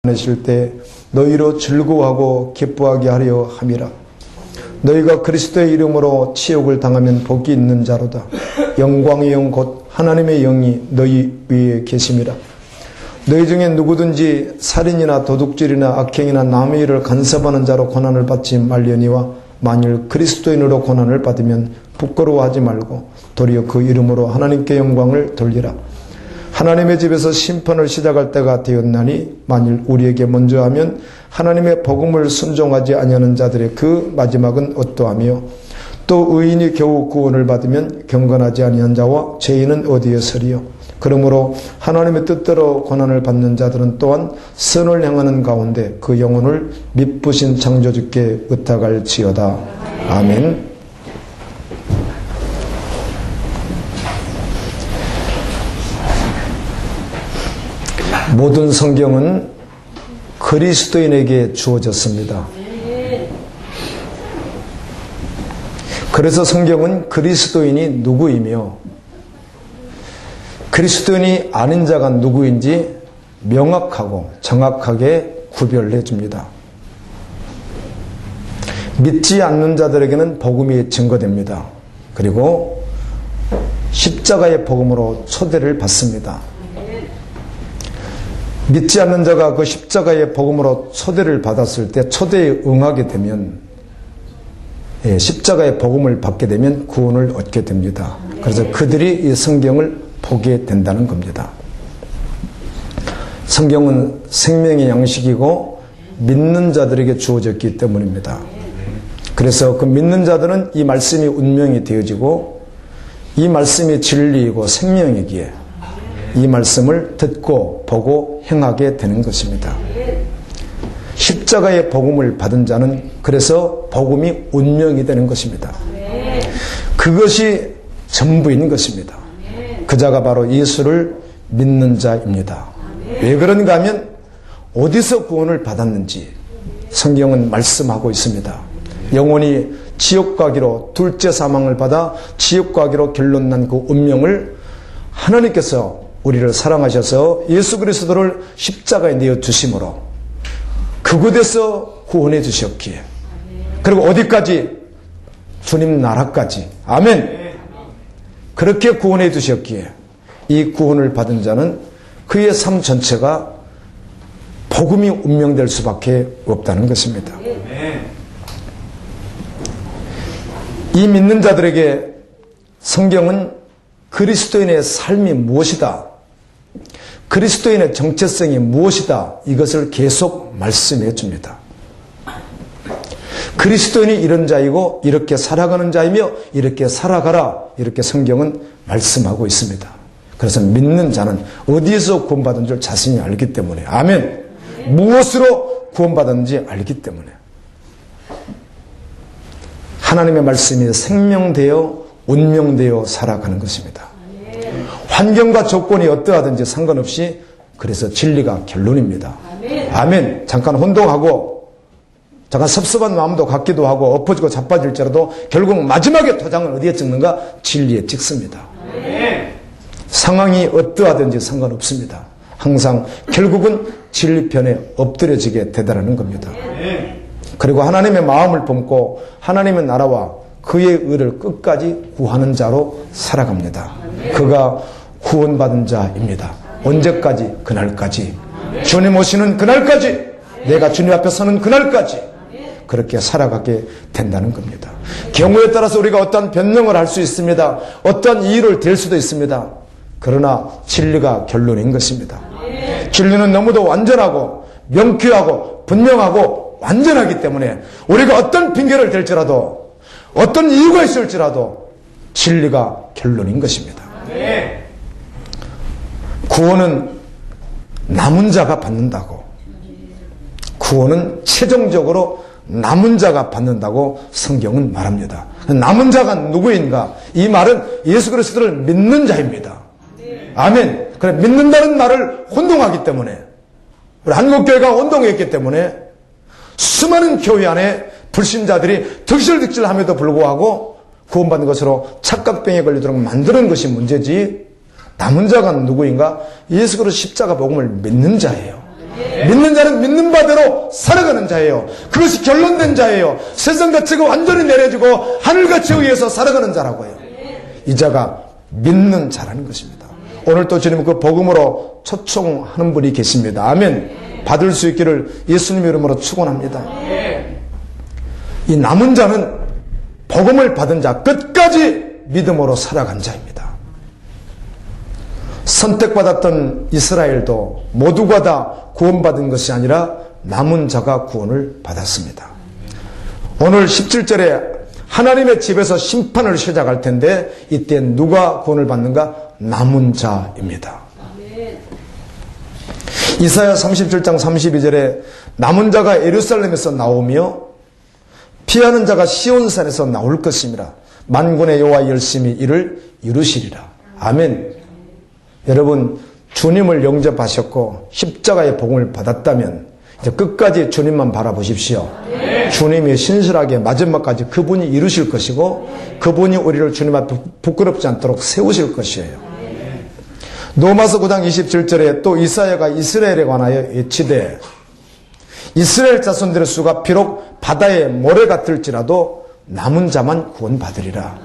내실 때 너희로 즐거워하고 기뻐하게 하려 함이라. 너희가 그리스도의 이름으로 치욕을 당하면 복이 있는 자로다. 영광의 영 곧 하나님의 영이 너희 위에 계심이라. 너희 중에 누구든지 살인이나 도둑질이나 악행이나 남의 일을 간섭하는 자로 고난을 받지 말려니와 만일 그리스도인으로 고난을 받으면 부끄러워하지 말고 도리어 그 이름으로 하나님께 영광을 돌리라. 하나님의 집에서 심판을 시작할 때가 되었나니 만일 우리에게 먼저 하면 하나님의 복음을 순종하지 아니하는 자들의 그 마지막은 어떠하며 또 의인이 겨우 구원을 받으면 경건하지 아니한 자와 죄인은 어디에 서리요. 그러므로 하나님의 뜻대로 고난을 받는 자들은 또한 선을 행하는 가운데 그 영혼을 미쁘신 창조주께 의탁할지어다. 아멘. 모든 성경은 그리스도인에게 주어졌습니다. 그래서 성경은 그리스도인이 누구이며 그리스도인이 아닌 자가 누구인지 명확하고 정확하게 구별해 줍니다. 믿지 않는 자들에게는 복음이 증거됩니다. 그리고 십자가의 복음으로 초대를 받습니다. 믿지 않는 자가 그 십자가의 복음으로 초대를 받았을 때 초대에 응하게 되면 십자가의 복음을 받게 되면 구원을 얻게 됩니다. 그래서 그들이 이 성경을 보게 된다는 겁니다. 성경은 생명의 양식이고 믿는 자들에게 주어졌기 때문입니다. 그래서 그 믿는 자들은 이 말씀이 운명이 되어지고 이 말씀이 진리이고 생명이기에 이 말씀을 듣고 보고 행하게 되는 것입니다. 십자가의 복음을 받은 자는 그래서 복음이 운명이 되는 것입니다. 그것이 전부인 것입니다. 그 자가 바로 예수를 믿는 자입니다. 왜 그런가 하면 어디서 구원을 받았는지 성경은 말씀하고 있습니다. 영혼이 지옥 가기로 둘째 사망을 받아 지옥 가기로 결론난 그 운명을 하나님께서 우리를 사랑하셔서 예수 그리스도를 십자가에 내어 주심으로 그곳에서 구원해 주셨기에 그리고 어디까지? 주님 나라까지. 아멘. 그렇게 구원해 주셨기에 이 구원을 받은 자는 그의 삶 전체가 복음이 운명될 수밖에 없다는 것입니다. 이 믿는 자들에게 성경은 그리스도인의 삶이 무엇이다, 그리스도인의 정체성이 무엇이다, 이것을 계속 말씀해 줍니다. 그리스도인이 이런 자이고 이렇게 살아가는 자이며 이렇게 살아가라, 이렇게 성경은 말씀하고 있습니다. 그래서 믿는 자는 어디에서 구원받은 줄 자신이 알기 때문에, 아멘, 무엇으로 구원받았는지 알기 때문에 하나님의 말씀이 생명되어 운명되어 살아가는 것입니다. 환경과 조건이 어떠하든지 상관없이 그래서 진리가 결론입니다. 아멘. 잠깐 혼동하고 잠깐 섭섭한 마음도 갖기도 하고 엎어지고 자빠질지라도 결국 마지막에 도장을 어디에 찍는가? 진리에 찍습니다. 상황이 어떠하든지 상관없습니다. 항상 결국은 진리편에 엎드려지게 되더라는 겁니다. 그리고 하나님의 마음을 품고 하나님의 나라와 그의 의를 끝까지 구하는 자로 살아갑니다. 그가 구원받은 자입니다. 언제까지? 그날까지. 주님 오시는 그날까지. 내가 주님 앞에 서는 그날까지. 그렇게 살아가게 된다는 겁니다. 경우에 따라서 우리가 어떠한 변명을 할 수 있습니다. 어떠한 이유를 댈 수도 있습니다. 그러나 진리가 결론인 것입니다. 진리는 너무도 완전하고 명쾌하고 분명하고 완전하기 때문에 우리가 어떤 핑계를 댈지라도 어떤 이유가 있을지라도 진리가 결론인 것입니다. 구원은 남은 자가 받는다고, 구원은 최종적으로 남은 자가 받는다고 성경은 말합니다. 남은 자가 누구인가? 이 말은 예수 그리스도를 믿는 자입니다. 아멘. 그래, 믿는다는 말을 혼동하기 때문에, 우리 한국교회가 혼동했기 때문에 수많은 교회 안에 불신자들이 득실득실함에도 불구하고 구원받는 것으로 착각병에 걸리도록 만드는 것이 문제지, 남은 자가 누구인가? 예수 그리스도 십자가 복음을 믿는 자예요. 믿는 자는 믿는 바대로 살아가는 자예요. 그것이 결론된 자예요. 세상 가치가 완전히 내려지고 하늘 가치에 의해서 살아가는 자라고요. 이 자가 믿는 자라는 것입니다. 오늘 또 주님 그 복음으로 초청하는 분이 계십니다. 아멘. 받을 수 있기를 예수님 이름으로 축원합니다. 이 남은 자는 복음을 받은 자, 끝까지 믿음으로 살아간 자입니다. 선택받았던 이스라엘도 모두가 다 구원받은 것이 아니라 남은 자가 구원을 받았습니다. 오늘 17절에 하나님의 집에서 심판을 시작할 텐데 이때 누가 구원을 받는가? 남은 자입니다. 이사야 37장 32절에 남은 자가 예루살렘에서 나오며 피하는 자가 시온산에서 나올 것입니다. 만군의 여호와 열심히 이를 이루시리라. 아멘. 여러분, 주님을 영접하셨고 십자가의 복음을 받았다면 이제 끝까지 주님만 바라보십시오. 주님이 신실하게 마지막까지 그분이 이루실 것이고 그분이 우리를 주님 앞에 부끄럽지 않도록 세우실 것이에요. 로마서 9장 27절에 또 이사야가 이스라엘에 관하여 예치되 이스라엘 자손들의 수가 비록 바다의 모래 같을지라도 남은 자만 구원받으리라.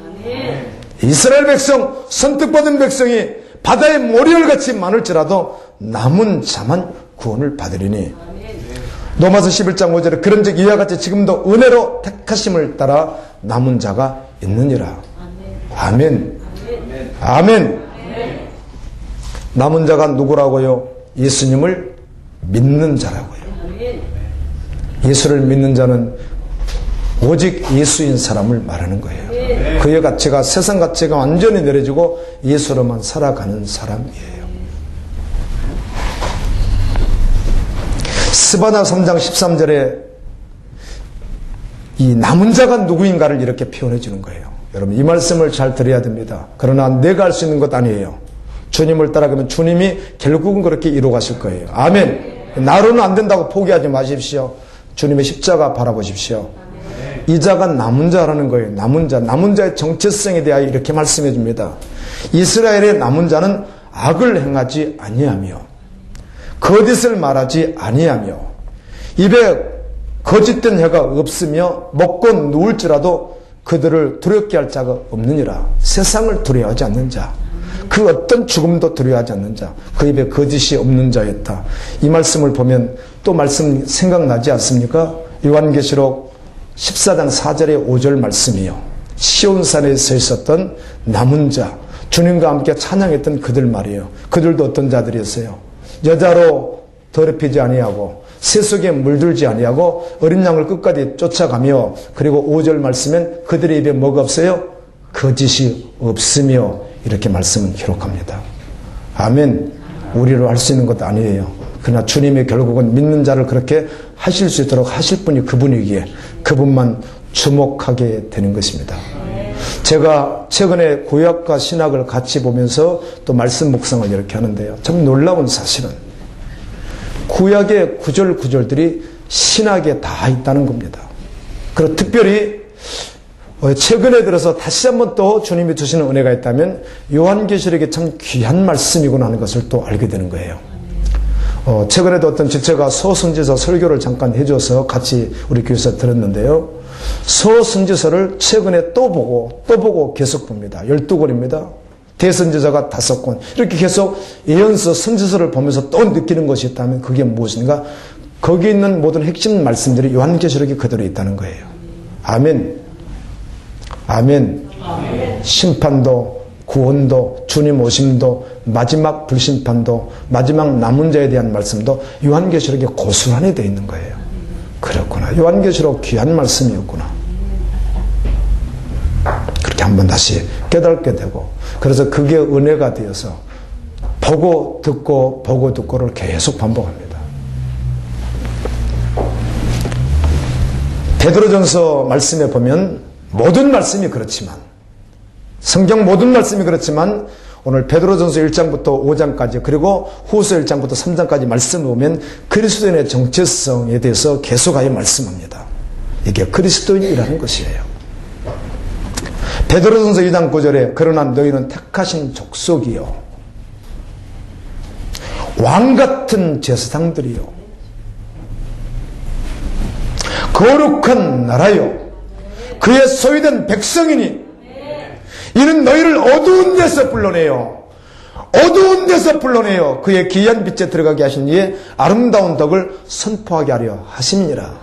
이스라엘 백성, 선택받은 백성이 바다의 모래알같이 많을지라도 남은 자만 구원을 받으리니. 로마서 11장 5절에 그런즉 이와 같이 지금도 은혜로 택하심을 따라 남은 자가 있느니라. 아멘. 아멘. 남은 자가 누구라고요? 예수님을 믿는 자라고요. 예수를 믿는 자는 오직 예수인 사람을 말하는 거예요. 그의 가치가 세상 가치가 완전히 내려지고 예수로만 살아가는 사람이에요. 스바나 3장 13절에 이 남은 자가 누구인가를 이렇게 표현해 주는 거예요. 여러분, 이 말씀을 잘 들어야 됩니다. 그러나 내가 할 수 있는 것 아니에요. 주님을 따라가면 주님이 결국은 그렇게 이루어 가실 거예요. 아멘. 나로는 안 된다고 포기하지 마십시오. 주님의 십자가 바라보십시오. 이 자가 남은 자라는 거예요. 남은 자. 남은 자의 정체성에 대하여 이렇게 말씀해 줍니다. 이스라엘의 남은 자는 악을 행하지 아니하며 거짓을 말하지 아니하며 입에 거짓된 혀가 없으며 먹고 누울지라도 그들을 두렵게 할 자가 없느니라. 세상을 두려워하지 않는 자, 그 어떤 죽음도 두려워하지 않는 자, 그 입에 거짓이 없는 자였다. 이 말씀을 보면 또 말씀 생각나지 않습니까? 요한계시록 14장 4절의 5절 말씀이요. 시온산에 서 있었던 남은 자, 주님과 함께 찬양했던 그들 말이에요. 그들도 어떤 자들이었어요? 여자로 더럽히지 아니하고 세속에 물들지 아니하고 어린 양을 끝까지 쫓아가며, 그리고 5절 말씀엔 그들의 입에 뭐가 없어요? 거짓이 없으며, 이렇게 말씀은 기록합니다. 아멘. 우리로 할 수 있는 것도 아니에요. 그러나 주님이 결국은 믿는 자를 그렇게 하실 수 있도록 하실 분이 그분이기에 그분만 주목하게 되는 것입니다. 제가 최근에 구약과 신약을 같이 보면서 또 말씀 묵상을 이렇게 하는데요. 참 놀라운 사실은 구약의 구절구절들이 신약에 다 있다는 겁니다. 그리고 특별히 최근에 들어서 다시 한번 또 주님이 주시는 은혜가 있다면 요한계시록에 참 귀한 말씀이구나 하는 것을 또 알게 되는 거예요. 최근에도 어떤 지체가 서선지서 설교를 잠깐 해줘서 같이 우리 교회에서 들었는데요. 서선지서를 최근에 또 보고 계속 봅니다. 12권입니다. 대선지서가 5권. 이렇게 계속 예언서, 선지서를 보면서 또 느끼는 것이 있다면 그게 무엇인가? 거기 있는 모든 핵심 말씀들이 요한계시록에 그대로 있다는 거예요. 아멘. 아멘. 심판도, 구원도, 주님 오심도, 마지막 불심판도, 마지막 남은 자에 대한 말씀도 요한계시록에 고스란히 되어 있는 거예요. 그렇구나. 요한계시록 귀한 말씀이었구나. 그렇게 한번 다시 깨닫게 되고, 그래서 그게 은혜가 되어서 보고 듣고를 계속 반복합니다. 베드로전서 말씀에 보면 모든 말씀이 그렇지만, 성경 모든 말씀이 그렇지만 오늘 베드로전서 1장부터 5장까지 그리고 후서 1장부터 3장까지 말씀을 보면 그리스도인의 정체성에 대해서 계속하여 말씀합니다. 이게 그리스도인이라는 것이에요. 베드로전서 2장 9절에 그러나 너희는 택하신 족속이요 왕같은 제사장들이요 거룩한 나라요 그의 소유된 백성이니 이는 너희를 어두운 데서 불러내요. 어두운 데서 불러내요. 그의 귀한 빛에 들어가게 하신 이의 아름다운 덕을 선포하게 하려 하심이니라.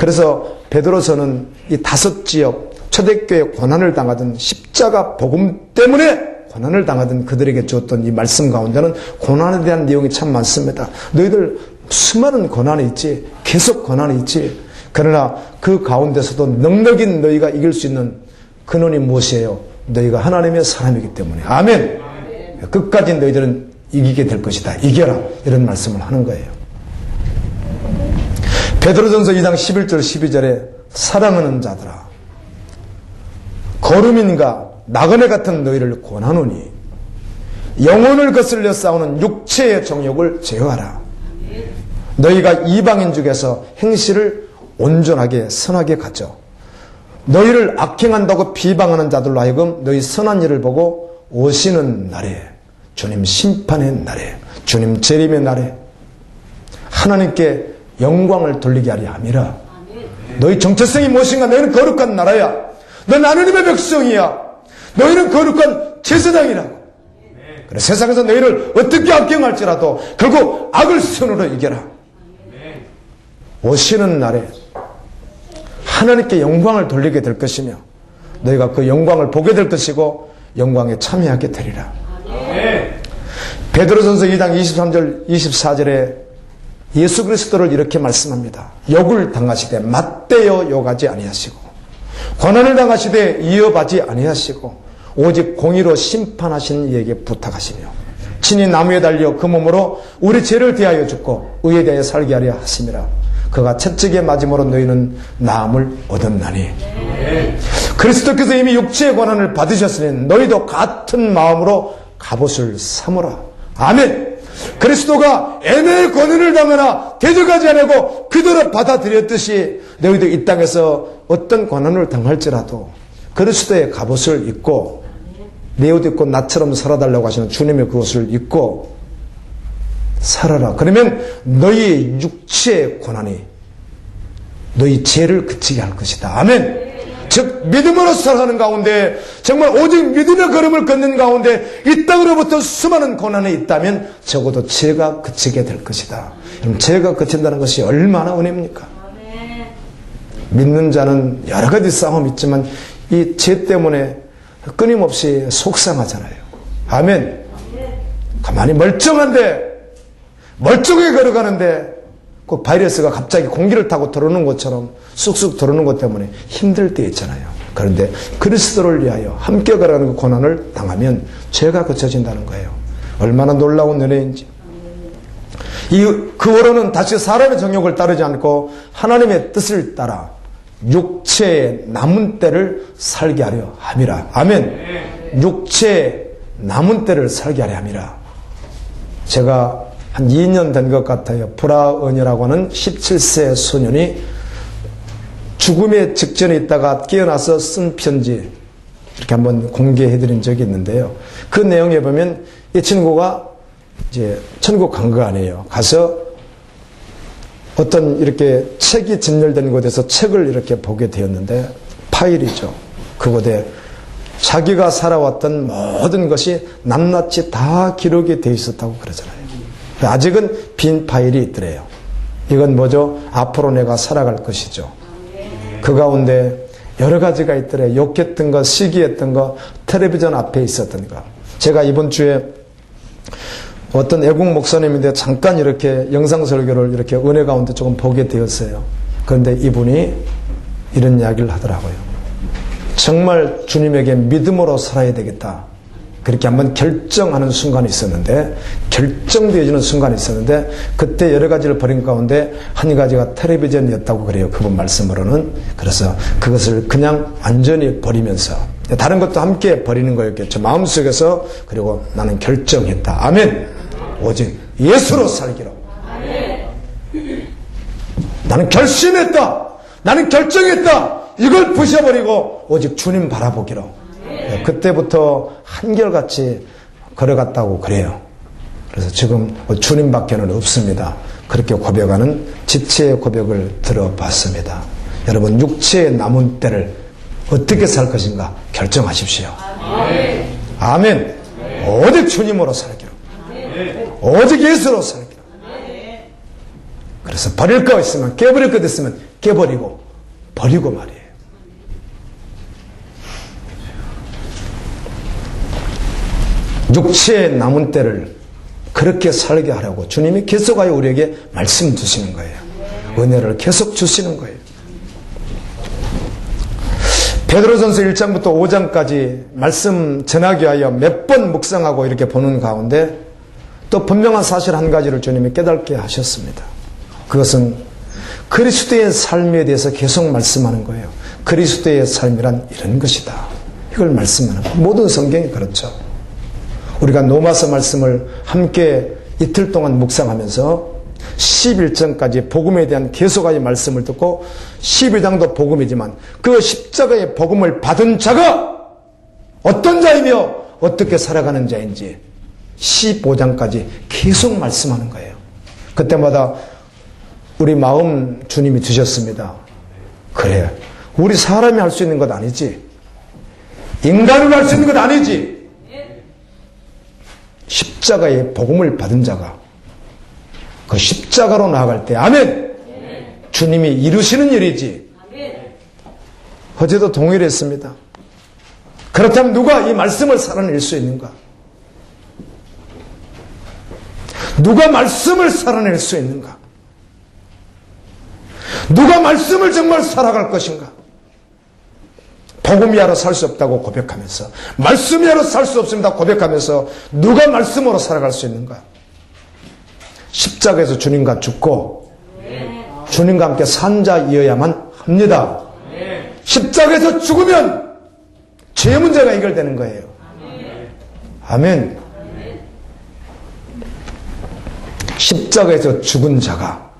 그래서 베드로서는 이 5지역 초대교회 고난을 당하던 십자가 복음 때문에 고난을 당하던 그들에게 주었던 이 말씀 가운데는 고난에 대한 내용이 참 많습니다. 너희들 수많은 고난이 있지, 계속 고난이 있지. 그러나 그 가운데서도 넉넉인 너희가 이길 수 있는 근원이 무엇이에요? 너희가 하나님의 사람이기 때문에. 아멘. 끝까지 너희들은 이기게 될 것이다. 이겨라. 이런 말씀을 하는 거예요. 베드로전서 2장 11절 12절에 사랑하는 자들아 거름인가 나그네 같은 너희를 권하노니 영혼을 거슬려 싸우는 육체의 정욕을 제어하라. 너희가 이방인 중에서 행실을 온전하게 선하게 가져 너희를 악행한다고 비방하는 자들로 하여금 너희 선한 일을 보고 오시는 날에 주님 심판의 날에 주님 재림의 날에 하나님께 영광을 돌리게 하려 함이라. 너희 정체성이 무엇인가? 너희는 거룩한 나라야. 너는 하나님의 백성이야. 너희는 거룩한 제사장이라고. 그래, 세상에서 너희를 어떻게 악행할지라도 결국 악을 선으로 이겨라. 오시는 날에 하나님께 영광을 돌리게 될 것이며 너희가 그 영광을 보게 될 것이고 영광에 참여하게 되리라. 베드로전서 2장 23절 24절에 예수 그리스도를 이렇게 말씀합니다. 욕을 당하시되 맞대어 욕하지 아니하시고 고난을 당하시되 이어받지 아니하시고 오직 공의로 심판하시는 이에게 부탁하시며 친히 나무에 달려 그 몸으로 우리 죄를 대하여 죽고 의에 대하여 살게 하려 하심이라. 그가 채찍에 맞음으로 너희는 나음을 얻었나니. 그리스도께서 이미 육체의 고난을 받으셨으니 너희도 같은 마음으로 갑옷을 삼으라. 아멘. 그리스도가 애매의 고난을 당하나 대적하지 않고 그대로 받아들였듯이 너희도 이 땅에서 어떤 고난을 당할지라도 그리스도의 갑옷을 입고 내 옷 입고 나처럼 살아달라고 하시는 주님의 그것을 입고 살아라. 그러면 너희 육체의 고난이 너희 죄를 그치게 할 것이다. 아멘. 즉 믿음으로 살아가는 가운데 정말 오직 믿음의 걸음을 걷는 가운데 이 땅으로부터 수많은 고난이 있다면 적어도 죄가 그치게 될 것이다. 그럼 죄가 그친다는 것이 얼마나 은혜입니까? 믿는 자는 여러 가지 싸움이 있지만 이 죄 때문에 끊임없이 속상하잖아요. 아멘. 가만히 멀쩡하게 걸어가는데 꼭 바이러스가 갑자기 공기를 타고 들어오는 것처럼 쑥쑥 들어오는 것 때문에 힘들 때 있잖아요. 그런데 그리스도를 위하여 함께 걸어가는 그 고난을 당하면 죄가 고쳐진다는 거예요. 얼마나 놀라운 은혜인지. 그 어로는 다시 사람의 정욕을 따르지 않고 하나님의 뜻을 따라 육체의 남은 때를 살게 하려 함이라. 아멘. 육체의 남은 때를 살게 하려 함이라. 제가 한 2년 된 것 같아요. 브라은이라고 하는 17세 소년이 죽음의 직전에 있다가 깨어나서 쓴 편지 이렇게 한번 공개해드린 적이 있는데요. 그 내용에 보면 이 친구가 이제 천국 간 거 아니에요. 가서 어떤 이렇게 책이 진열된 곳에서 책을 이렇게 보게 되었는데 파일이죠. 그곳에 자기가 살아왔던 모든 것이 낱낱이 다 기록이 되어 있었다고 그러잖아요. 아직은 빈 파일이 있더래요. 이건 뭐죠? 앞으로 내가 살아갈 것이죠. 그 가운데 여러 가지가 있더래요. 욕했던 거, 시기했던 거, 텔레비전 앞에 있었던 거. 제가 이번 주에 어떤 애국 목사님인데 잠깐 이렇게 영상 설교를 이렇게 은혜 가운데 조금 보게 되었어요. 그런데 이분이 이런 이야기를 하더라고요. 정말 주님에게 믿음으로 살아야 되겠다. 그렇게 한번 결정하는 순간이 있었는데, 결정되어지는 순간이 있었는데, 그때 여러 가지를 버린 가운데 한 가지가 텔레비전이었다고 그래요. 그분 말씀으로는. 그래서 그것을 그냥 완전히 버리면서, 다른 것도 함께 버리는 거였겠죠. 마음속에서. 그리고 나는 결정했다. 아멘. 오직 예수로 살기로. 나는 결심했다. 나는 결정했다. 이걸 부셔버리고 오직 주님 바라보기로. 그때부터 한결같이 걸어갔다고 그래요. 그래서 지금 주님밖에는 없습니다. 그렇게 고백하는 지체의 고백을 들어봤습니다. 여러분 육체의 남은 때를 어떻게 살 것인가 결정하십시오. 아멘. 오직 주님으로 살기로. 오직 예수로 살기로. 그래서 버릴 거 있으면, 깨버릴 것 있으면 깨버리고 버리고 말이에요. 육체의 남은 때를 그렇게 살게 하라고 주님이 계속하여 우리에게 말씀 주시는 거예요. 은혜를 계속 주시는 거예요. 베드로전서 1장부터 5장까지 말씀 전하기 위하여 몇 번 묵상하고 이렇게 보는 가운데 또 분명한 사실 한 가지를 주님이 깨닫게 하셨습니다. 그것은 그리스도의 삶에 대해서 계속 말씀하는 거예요. 그리스도의 삶이란 이런 것이다. 이걸 말씀하는 거예요. 모든 성경이 그렇죠. 우리가 로마서 말씀을 함께 이틀 동안 묵상하면서 11장까지 복음에 대한 계속의 말씀을 듣고 12장도 복음이지만 그 십자가의 복음을 받은 자가 어떤 자이며 어떻게 살아가는 자인지 15장까지 계속 말씀하는 거예요. 그때마다 우리 마음 주님이 주셨습니다. 그래, 우리 사람이 할 수 있는 것 아니지. 인간으로 할 수 있는 것 아니지. 십자가의 복음을 받은 자가 그 십자가로 나아갈 때 아멘. 주님이 이루시는 일이지. 어제도 동일했습니다. 그렇다면 누가 이 말씀을 살아낼 수 있는가? 누가 말씀을 살아낼 수 있는가? 누가 말씀을 정말 살아갈 것인가? 복음이야로 살 수 없다고 고백하면서, 말씀이야로 살 수 없습니다 고백하면서 누가 말씀으로 살아갈 수 있는가? 십자가에서 주님과 죽고 주님과 함께 산 자이어야만 합니다. 십자가에서 죽으면 죄 문제가 해결되는 거예요. 아멘. 십자가에서 죽은 자가,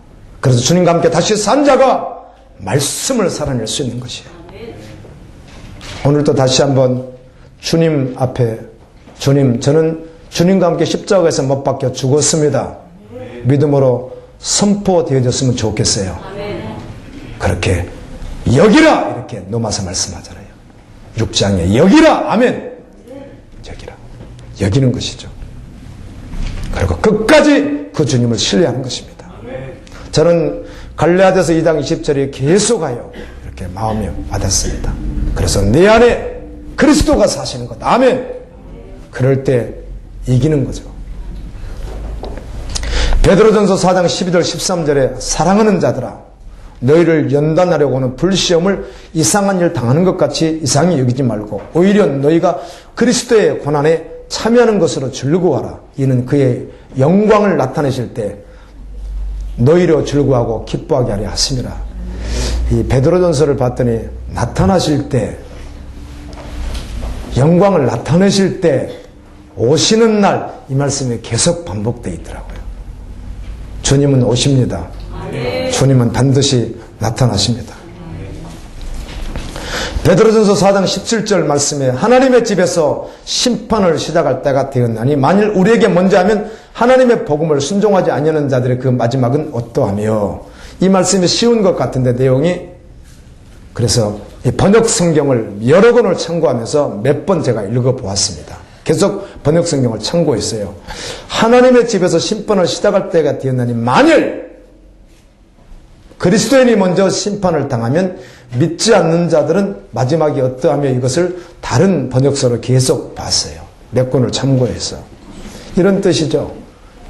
그래서 주님과 함께 다시 산 자가 말씀을 살아낼 수 있는 것이에요. 오늘도 다시 한번 주님 앞에, 주님, 저는 주님과 함께 십자가에서 못 박혀 죽었습니다. 믿음으로 선포되어졌으면 좋겠어요. 그렇게 여기라 이렇게 로마서 말씀하잖아요. 6장에 여기라, 아멘. 여기라, 여기는 것이죠. 그리고 끝까지 그 주님을 신뢰하는 것입니다. 저는 갈라디아서 2장 20절에 계속하여 이렇게 마음이 와닿습니다. 그래서 내 안에 그리스도가 사시는 것, 아멘. 그럴 때 이기는 거죠. 베드로전서 4장 12절 13절에 사랑하는 자들아, 너희를 연단하려고 하는 불시험을 이상한 일 당하는 것 같이 이상히 여기지 말고 오히려 너희가 그리스도의 고난에 참여하는 것으로 즐거워하라. 이는 그의 영광을 나타내실 때 너희로 즐거워하고 기뻐하게 하려 하심이라. 이 베드로전서를 봤더니 나타나실 때, 영광을 나타내실 때, 오시는 날, 이 말씀이 계속 반복되어 있더라고요. 주님은 오십니다. 주님은 반드시 나타나십니다. 베드로전서 4장 17절 말씀에 하나님의 집에서 심판을 시작할 때가 되었나니 만일 우리에게 먼저 하면 하나님의 복음을 순종하지 아니하는 자들의 그 마지막은 어떠하며, 이 말씀이 쉬운 것 같은데 내용이, 그래서 이 번역 성경을 여러 권을 참고하면서 몇 번 제가 읽어보았습니다. 계속 번역 성경을 참고했어요. 하나님의 집에서 심판을 시작할 때가 되었나니 만일 그리스도인이 먼저 심판을 당하면 믿지 않는 자들은 마지막이 어떠하며, 이것을 다른 번역서로 계속 봤어요. 몇 권을 참고해서. 이런 뜻이죠.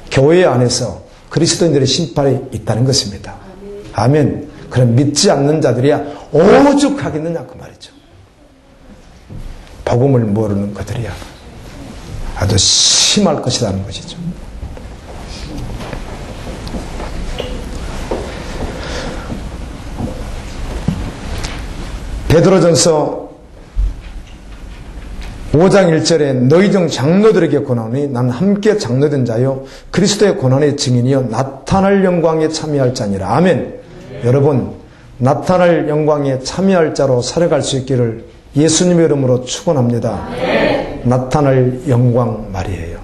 교회 안에서 그리스도인들의 심판이 있다는 것입니다. 아멘. 그럼 믿지 않는 자들이야 오죽하겠느냐 그 말이죠. 복음을 모르는 그들이야 아주 심할 것이라는 것이죠. 베드로전서 5장 1절에 너희 중 장로들에게 권하노니 난 함께 장로된 자요 그리스도의 고난의 증인이요 나타날 영광에 참여할 자니라. 아멘. 여러분, 나타날 영광에 참여할 자로 살아갈 수 있기를 예수님의 이름으로 축원합니다. 나타날 영광 말이에요.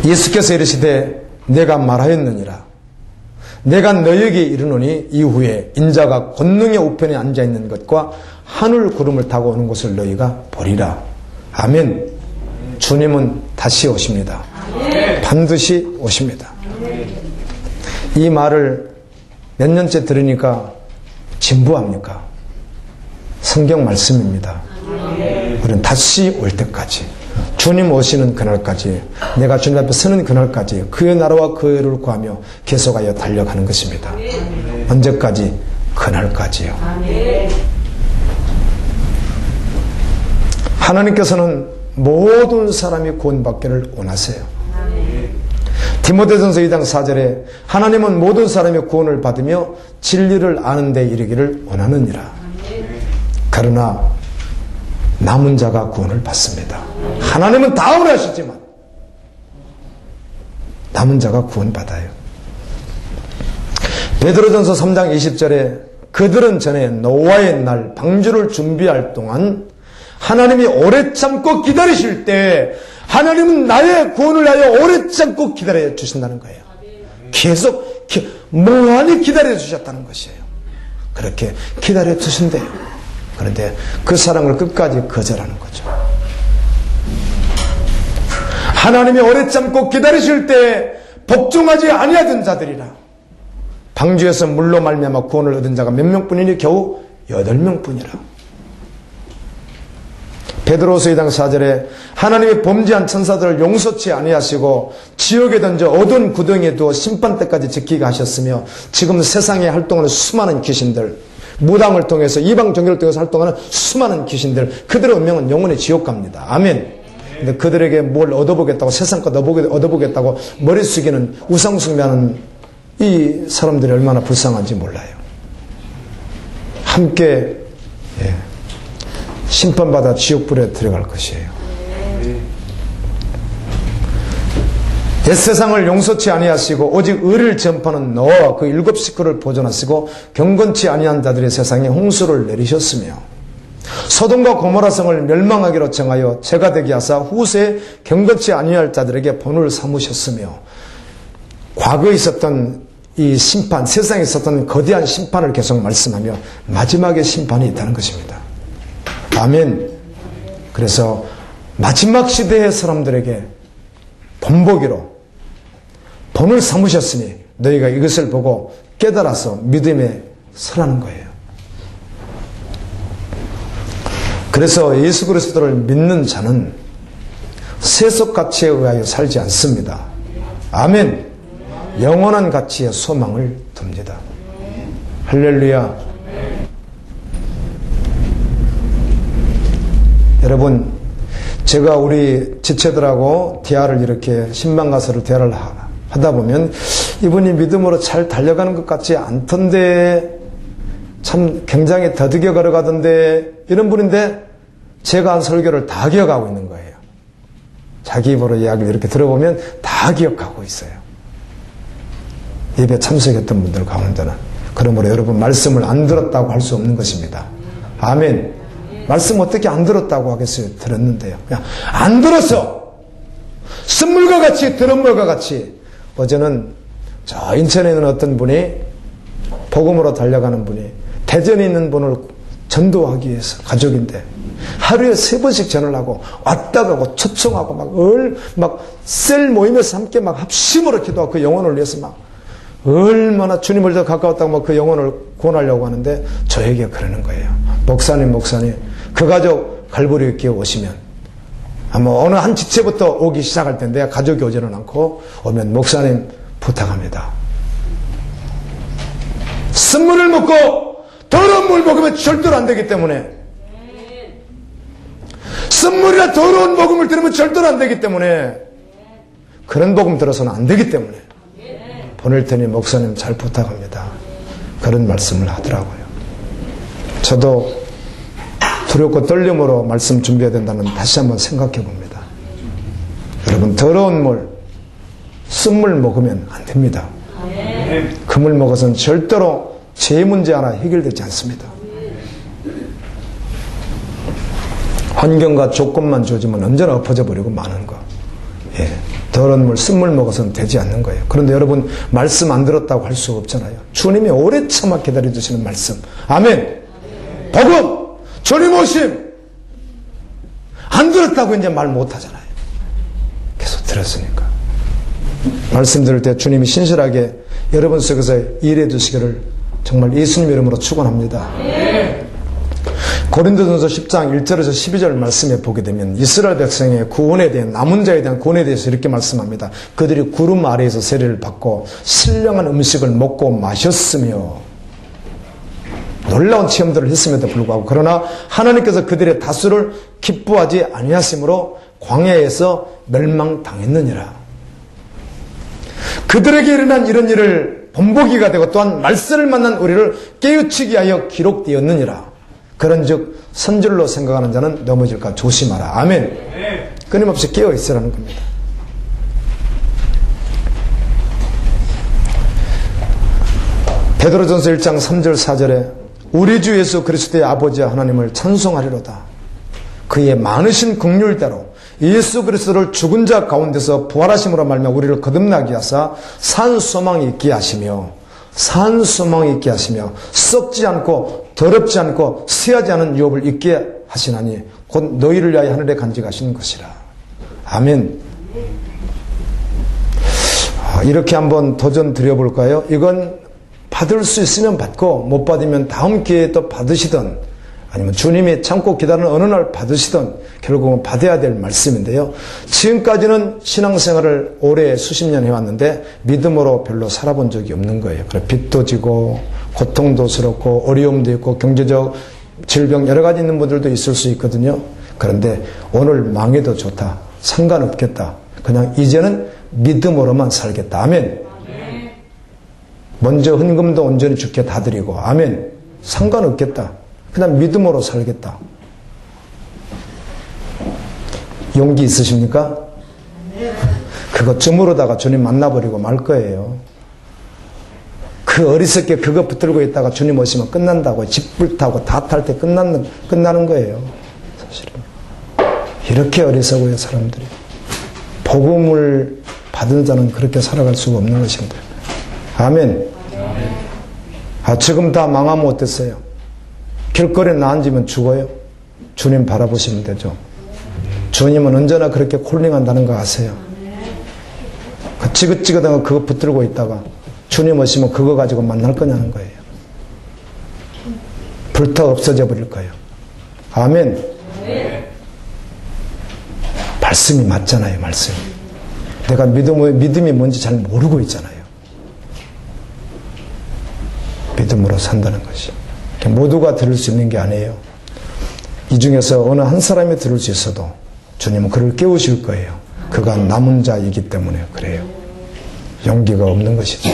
예수께서 이르시되 내가 말하였느니라. 내가 너희에게 이르노니 이후에 인자가 권능의 우편에 앉아있는 것과 하늘 구름을 타고 오는 것을 너희가 보리라. 아멘. 주님은 다시 오십니다. 반드시 오십니다. 이 말을 몇 년째 들으니까 진부합니까? 성경 말씀입니다. 우리는 다시 올 때까지, 주님 오시는 그날까지, 내가 주님 앞에 서는 그날까지 그의 나라와 그의 의를 구하며 계속하여 달려가는 것입니다. 언제까지? 그날까지요. 하나님께서는 모든 사람이 구원받기를 원하세요. 디모데전서 2장 4절에 하나님은 모든 사람이 구원을 받으며 진리를 아는 데 이르기를 원하느니라. 그러나 남은 자가 구원을 받습니다. 하나님은 다 원하시지만 남은 자가 구원받아요. 베드로전서 3장 20절에 그들은 전에 노아의 날 방주를 준비할 동안 하나님이 오래 참고 기다리실 때 하나님은 나의 구원을 위하여 오래 참고 기다려 주신다는 거예요. 계속 멍하니 기다려 주셨다는 것이에요. 그렇게 기다려 주신대요. 그런데 그 사랑을 끝까지 거절하는 거죠. 하나님이 오래 참고 기다리실 때 복종하지 아니하던 자들이라. 방주에서 물로 말미암아 구원을 얻은 자가 몇 명뿐이니 겨우 8명뿐이라. 베드로서 2장 4절에 하나님이 범죄한 천사들을 용서치 아니하시고 지옥에 던져 어두운 구덩이에 두어 심판 때까지 지키게 하셨으며 지금 세상에 활동하는 수많은 귀신들, 무당을 통해서 이방 종교를 통해서 활동하는 수많은 귀신들, 그들의 운명은 영원히 지옥 갑니다. 아멘. 근데 그들에게 뭘 얻어보겠다고, 세상 것 얻어보겠다고 머리 숙이는 우상 숭배하는 이 사람들이 얼마나 불쌍한지 몰라요. 함께 심판받아 지옥불에 들어갈 것이에요. 옛세상을 용서치 아니하시고 오직 의를 전파하는 노아와 그 7 식구를 보존하시고 경건치 아니한 자들의 세상에 홍수를 내리셨으며 소돔과 고모라 성을 멸망하기로 정하여 죄가 되게 하사 후세에 경건치 아니할 자들에게 본을 삼으셨으며 과거에 있었던 이 심판, 세상에 있었던 거대한 심판을 계속 말씀하며 마지막에 심판이 있다는 것입니다. 아멘. 그래서 마지막 시대의 사람들에게 본보기로 본을 삼으셨으니 너희가 이것을 보고 깨달아서 믿음에 서라는 거예요. 그래서 예수 그리스도를 믿는 자는 세속 가치에 의하여 살지 않습니다. 아멘. 영원한 가치에 소망을 둡니다. 할렐루야. 여러분, 제가 우리 지체들하고 대화를 이렇게 신방가서를 대화를 하다 보면 이분이 믿음으로 잘 달려가는 것 같지 않던데, 참 굉장히 더디게 걸어가던데, 이런 분인데 제가 한 설교를 다 기억하고 있는 거예요. 자기 입으로 이야기를 이렇게 들어보면 다 기억하고 있어요. 예배 참석했던 분들 가운데는. 그러므로 여러분, 말씀을 안 들었다고 할 수 없는 것입니다. 아멘. 말씀 어떻게 안 들었다고 하겠어요? 들었는데요. 그냥 안 들었어! 선물과 같이, 들은 것과 같이. 어제는 저 인천에 있는 어떤 분이, 복음으로 달려가는 분이 대전에 있는 분을 전도하기 위해서, 가족인데 하루에 3번씩 전을 하고 왔다 가고 초청하고 셀 모임에서 함께 막 합심으로 기도하고 그 영혼을 위해서 막 얼마나 주님을 더 가까웠다고 막 그 영혼을 구원하려고 하는데 저에게 그러는 거예요. 목사님 그 가족 갈보리 교회 오시면 아마 어느 한 지체부터 오기 시작할 텐데 가족이 오지는 않고 오면 목사님 부탁합니다. 쓴물을 먹고 더러운 물 먹으면 절대로 안 되기 때문에, 쓴물이나 더러운 복음을 들으면 절대로 안 되기 때문에, 그런 복음 들어서는 안 되기 때문에 보낼 테니 목사님 잘 부탁합니다. 그런 말씀을 하더라고요. 저도 두렵고 떨림으로 말씀 준비해야 된다는 다시 한번 생각해 봅니다. 여러분, 더러운 물, 쓴물 먹으면 안 됩니다. 그 물 먹어서는 절대로 제 문제 하나 해결되지 않습니다. 환경과 조건만 주어지면 언제나 엎어져 버리고 마는 거. 더러운 물, 쓴물 먹어서는 되지 않는 거예요. 그런데 여러분, 말씀 안 들었다고 할 수가 없잖아요. 주님이 오래 참아 기다려주시는 말씀. 아멘. 복음, 주님 오심. 안 들었다고 이제 말 못하잖아요. 계속 들었으니까. 말씀 들을 때 주님이 신실하게 여러분 속에서 일해 주시기를 정말 예수님 이름으로 축원합니다. 고린도전서 10장 1절에서 12절 말씀에 보게 되면 이스라엘 백성의 구원에 대한, 남은 자에 대한 구원에 대해서 이렇게 말씀합니다. 그들이 구름 아래에서 세례를 받고 신령한 음식을 먹고 마셨으며 놀라운 체험들을 했음에도 불구하고 그러나 하나님께서 그들의 다수를 기뻐하지 아니하심으로 광야에서 멸망당했느니라. 그들에게 일어난 이런 일을 본보기가 되고 또한 말세를 만난 우리를 깨우치기 하여 기록되었느니라. 그런즉 선줄로 생각하는 자는 넘어질까 조심하라. 아멘. 끊임없이 깨어 있으라는 겁니다. 베드로전서 1장 3절 4절에 우리 주 예수 그리스도의 아버지 하나님을 찬송하리로다. 그의 많으신 긍휼대로 예수 그리스도를 죽은 자 가운데서 부활하심으로 말미암아 우리를 거듭나게 하사 산 소망이 있게 하시며 썩지 않고 더럽지 않고 쇠하지 않은 유업을 있게 하시나니 곧 너희를 위하여 하늘에 간직하신 것이라. 아멘. 이렇게 한번 도전 드려볼까요? 이건 받을 수 있으면 받고 못 받으면 다음 기회에 또 받으시던 아니면 주님이 참고 기다리는 어느 날 받으시던 결국은 받아야 될 말씀인데요. 지금까지는 신앙생활을 오래 수십 년 해왔는데 믿음으로 별로 살아본 적이 없는 거예요. 그래 빚도 지고 고통도 스럽고 어려움도 있고 경제적 질병 여러 가지 있는 분들도 있을 수 있거든요. 그런데 오늘 망해도 좋다. 상관없겠다. 그냥 이제는 믿음으로만 살겠다. 아멘. 먼저 헌금도 온전히 주께 다 드리고 아멘. 상관없겠다. 그냥 믿음으로 살겠다. 용기 있으십니까? 그거 주무르다가 주님 만나버리고 말 거예요. 그 어리석게 그거 붙들고 있다가 주님 오시면 끝난다고. 집불 타고 다 탈 때 끝나는 거예요. 사실은. 이렇게 어리석어요, 사람들이. 복음을 받은 자는 그렇게 살아갈 수가 없는 것입니다. 아멘. 지금 다 망하면 어땠어요? 길거리에 나앉으면 죽어요? 주님 바라보시면 되죠. 주님은 언제나 그렇게 콜링한다는 거 아세요? 그 지긋지긋한 거 그거 붙들고 있다가 주님 오시면 그거 가지고 만날 거냐는 거예요. 불타 없어져 버릴 거예요. 아멘. 말씀이 맞잖아요, 말씀이. 내가 믿음이 뭔지 잘 모르고 있잖아요. 믿음으로 산다는 것이. 모두가 들을 수 있는 게 아니에요. 이 중에서 어느 한 사람이 들을 수 있어도 주님은 그를 깨우실 거예요. 그가 남은 자이기 때문에 그래요. 용기가 없는 것이죠.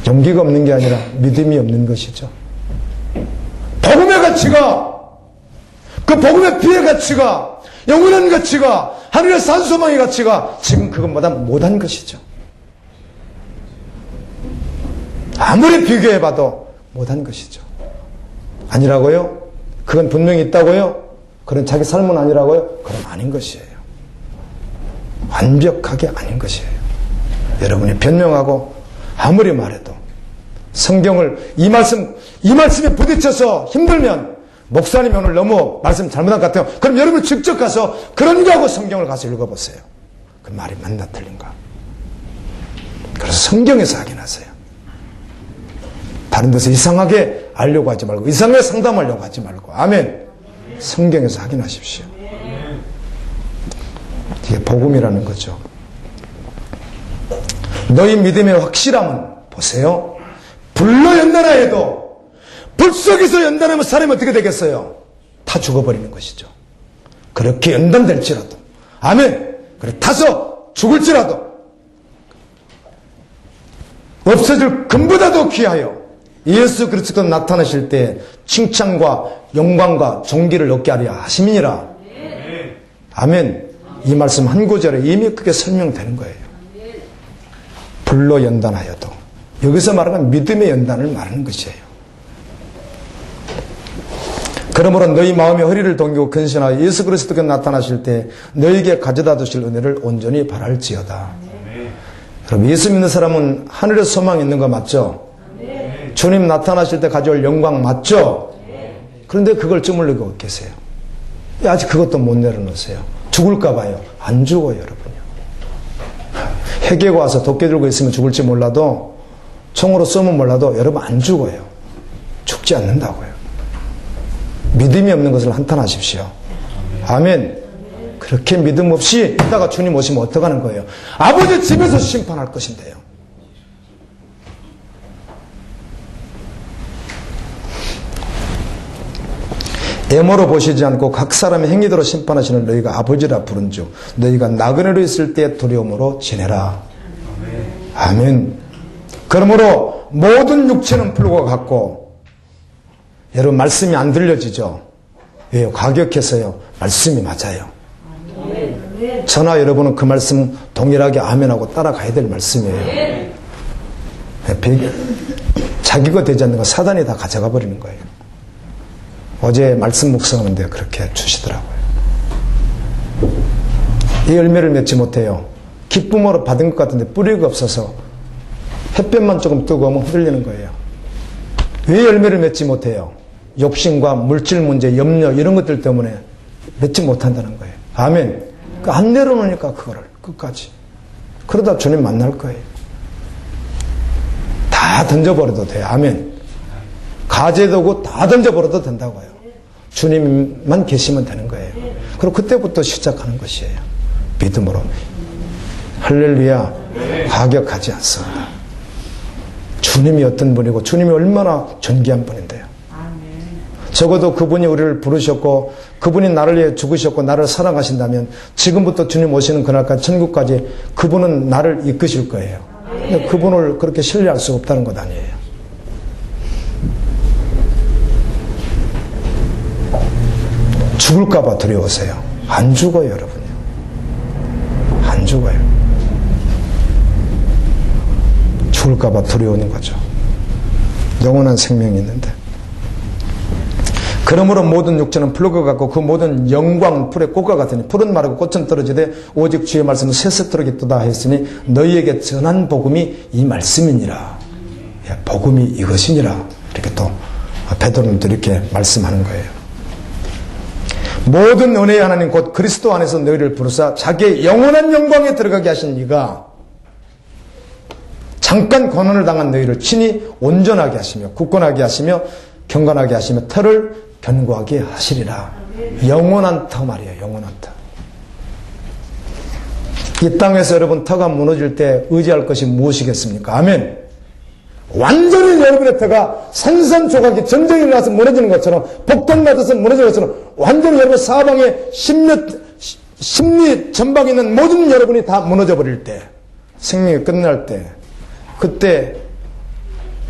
용기가 없는 게 아니라 믿음이 없는 것이죠. 복음의 가치가, 그 복음의 피의 가치가, 영원한 가치가, 하늘의 산소망의 가치가 지금 그것보다 못한 것이죠. 아무리 비교해봐도 못한 것이죠. 아니라고요? 그건 분명히 있다고요? 그런 자기 삶은 아니라고요? 그럼 아닌 것이에요. 완벽하게 아닌 것이에요. 여러분이 변명하고 아무리 말해도 성경을 이 말씀에 부딪혀서 힘들면 목사님이 오늘 너무 말씀 잘못한 것 같아요. 그럼 여러분 직접 가서 그런 거 하고 성경을 가서 읽어보세요. 그 말이 맞나 틀린가. 그래서 성경에서 확인하세요. 다른 데서 이상하게 알려고 하지 말고 이상하게 상담하려고 하지 말고 아멘. 성경에서 확인하십시오. 이게 복음이라는 거죠. 너희 믿음의 확실함은 보세요. 불로 연단하여도 불 속에서 연단하면 사람이 어떻게 되겠어요? 다 죽어버리는 것이죠. 그렇게 연단될지라도 아멘. 그래 타서 죽을지라도 없어질 금보다도 귀하여 예수 그리스도 나타나실 때 칭찬과 영광과 존귀를 얻게 하려 하심이니라. 아멘. 이 말씀 한 구절에 이미 크게 설명되는 거예요. 불로 연단하여도 여기서 말하는 믿음의 연단을 말하는 것이에요. 그러므로 너희 마음의 허리를 동이고 근신하여 예수 그리스도께 나타나실 때 너희에게 가져다 주실 은혜를 온전히 바랄지어다. 여러분, 예수 믿는 사람은 하늘에 소망이 있는 거 맞죠? 주님 나타나실 때 가져올 영광 맞죠? 그런데 그걸 쭈물리고 계세요. 아직 그것도 못 내려놓으세요. 죽을까 봐요. 안 죽어요, 여러분요. 해계가 와서 도끼 들고 있으면 죽을지 몰라도, 총으로 쏘면 몰라도 여러분 안 죽어요. 죽지 않는다고요. 믿음이 없는 것을 한탄하십시오. 아멘. 그렇게 믿음 없이 있다가 주님 오시면 어떡하는 거예요? 아버지 집에서 심판할 것인데요. 애모로 보시지 않고 각 사람의 행위대로 심판하시는 너희가 아버지라 부른 주 너희가 나그네로 있을 때 두려움으로 지내라. 아멘. 그러므로 모든 육체는 풀과 같고, 여러분 말씀이 안 들려지죠? 왜요? 과격해서요. 말씀이 맞아요. 저나 여러분은 그 말씀 동일하게 아멘하고 따라가야 될 말씀이에요. 자기가 되지 않는 건 사단이 다 가져가 버리는 거예요. 어제 말씀 묵상하는데 그렇게 주시더라고요. 이 열매를 맺지 못해요. 기쁨으로 받은 것 같은데 뿌리가 없어서 햇볕만 조금 뜨거우면 흔들리는 거예요. 왜 열매를 맺지 못해요? 욕심과 물질 문제, 염려 이런 것들 때문에 맺지 못한다는 거예요. 아멘. 안 내려놓으니까 그거를 끝까지. 그러다 주님 만날 거예요. 다 던져버려도 돼요. 아멘. 가재도고 다 던져버려도 된다고요. 주님만 계시면 되는 거예요. 그리고 그때부터 시작하는 것이에요. 믿음으로. 할렐루야. 과격하지 않습니다. 주님이 어떤 분이고 주님이 얼마나 존귀한 분인데요. 적어도 그분이 우리를 부르셨고 그분이 나를 위해 죽으셨고 나를 사랑하신다면 지금부터 주님 오시는 그날까지 천국까지 그분은 나를 이끄실 거예요. 근데 그분을 그렇게 신뢰할 수 없다는 것 아니에요. 죽을까 봐 두려우세요. 안 죽어요, 여러분요. 안 죽어요. 죽을까 봐 두려우는 거죠. 영원한 생명이 있는데. 그러므로 모든 육체는 풀과 같고 그 모든 영광은 풀의 꽃과 같으니 풀은 마르고 꽃은 떨어지되 오직 주의 말씀은 새싹들에게 있도다 했으니 너희에게 전한 복음이 이 말씀이니라. 복음이 이것이니라. 이렇게 또 베드로는 또 이렇게 말씀하는 거예요. 모든 은혜의 하나님 곧 그리스도 안에서 너희를 부르사 자기의 영원한 영광에 들어가게 하신 이가 잠깐 고난을 당한 너희를 친히 온전하게 하시며 굳건하게 하시며 경건하게 하시며 터를 견고하게 하시리라. 영원한 터 말이에요. 영원한 터. 이 땅에서 여러분 터가 무너질 때 의지할 것이 무엇이겠습니까? 아멘. 완전히 여러분의 터가 산산조각이 전쟁이 일어나서 무너지는 것처럼 폭탄 맞아서 무너지는 것처럼 완전히 여러분 사방에 심리 전방에 있는 모든 여러분이 다 무너져 버릴 때, 생명이 끝날 때, 그때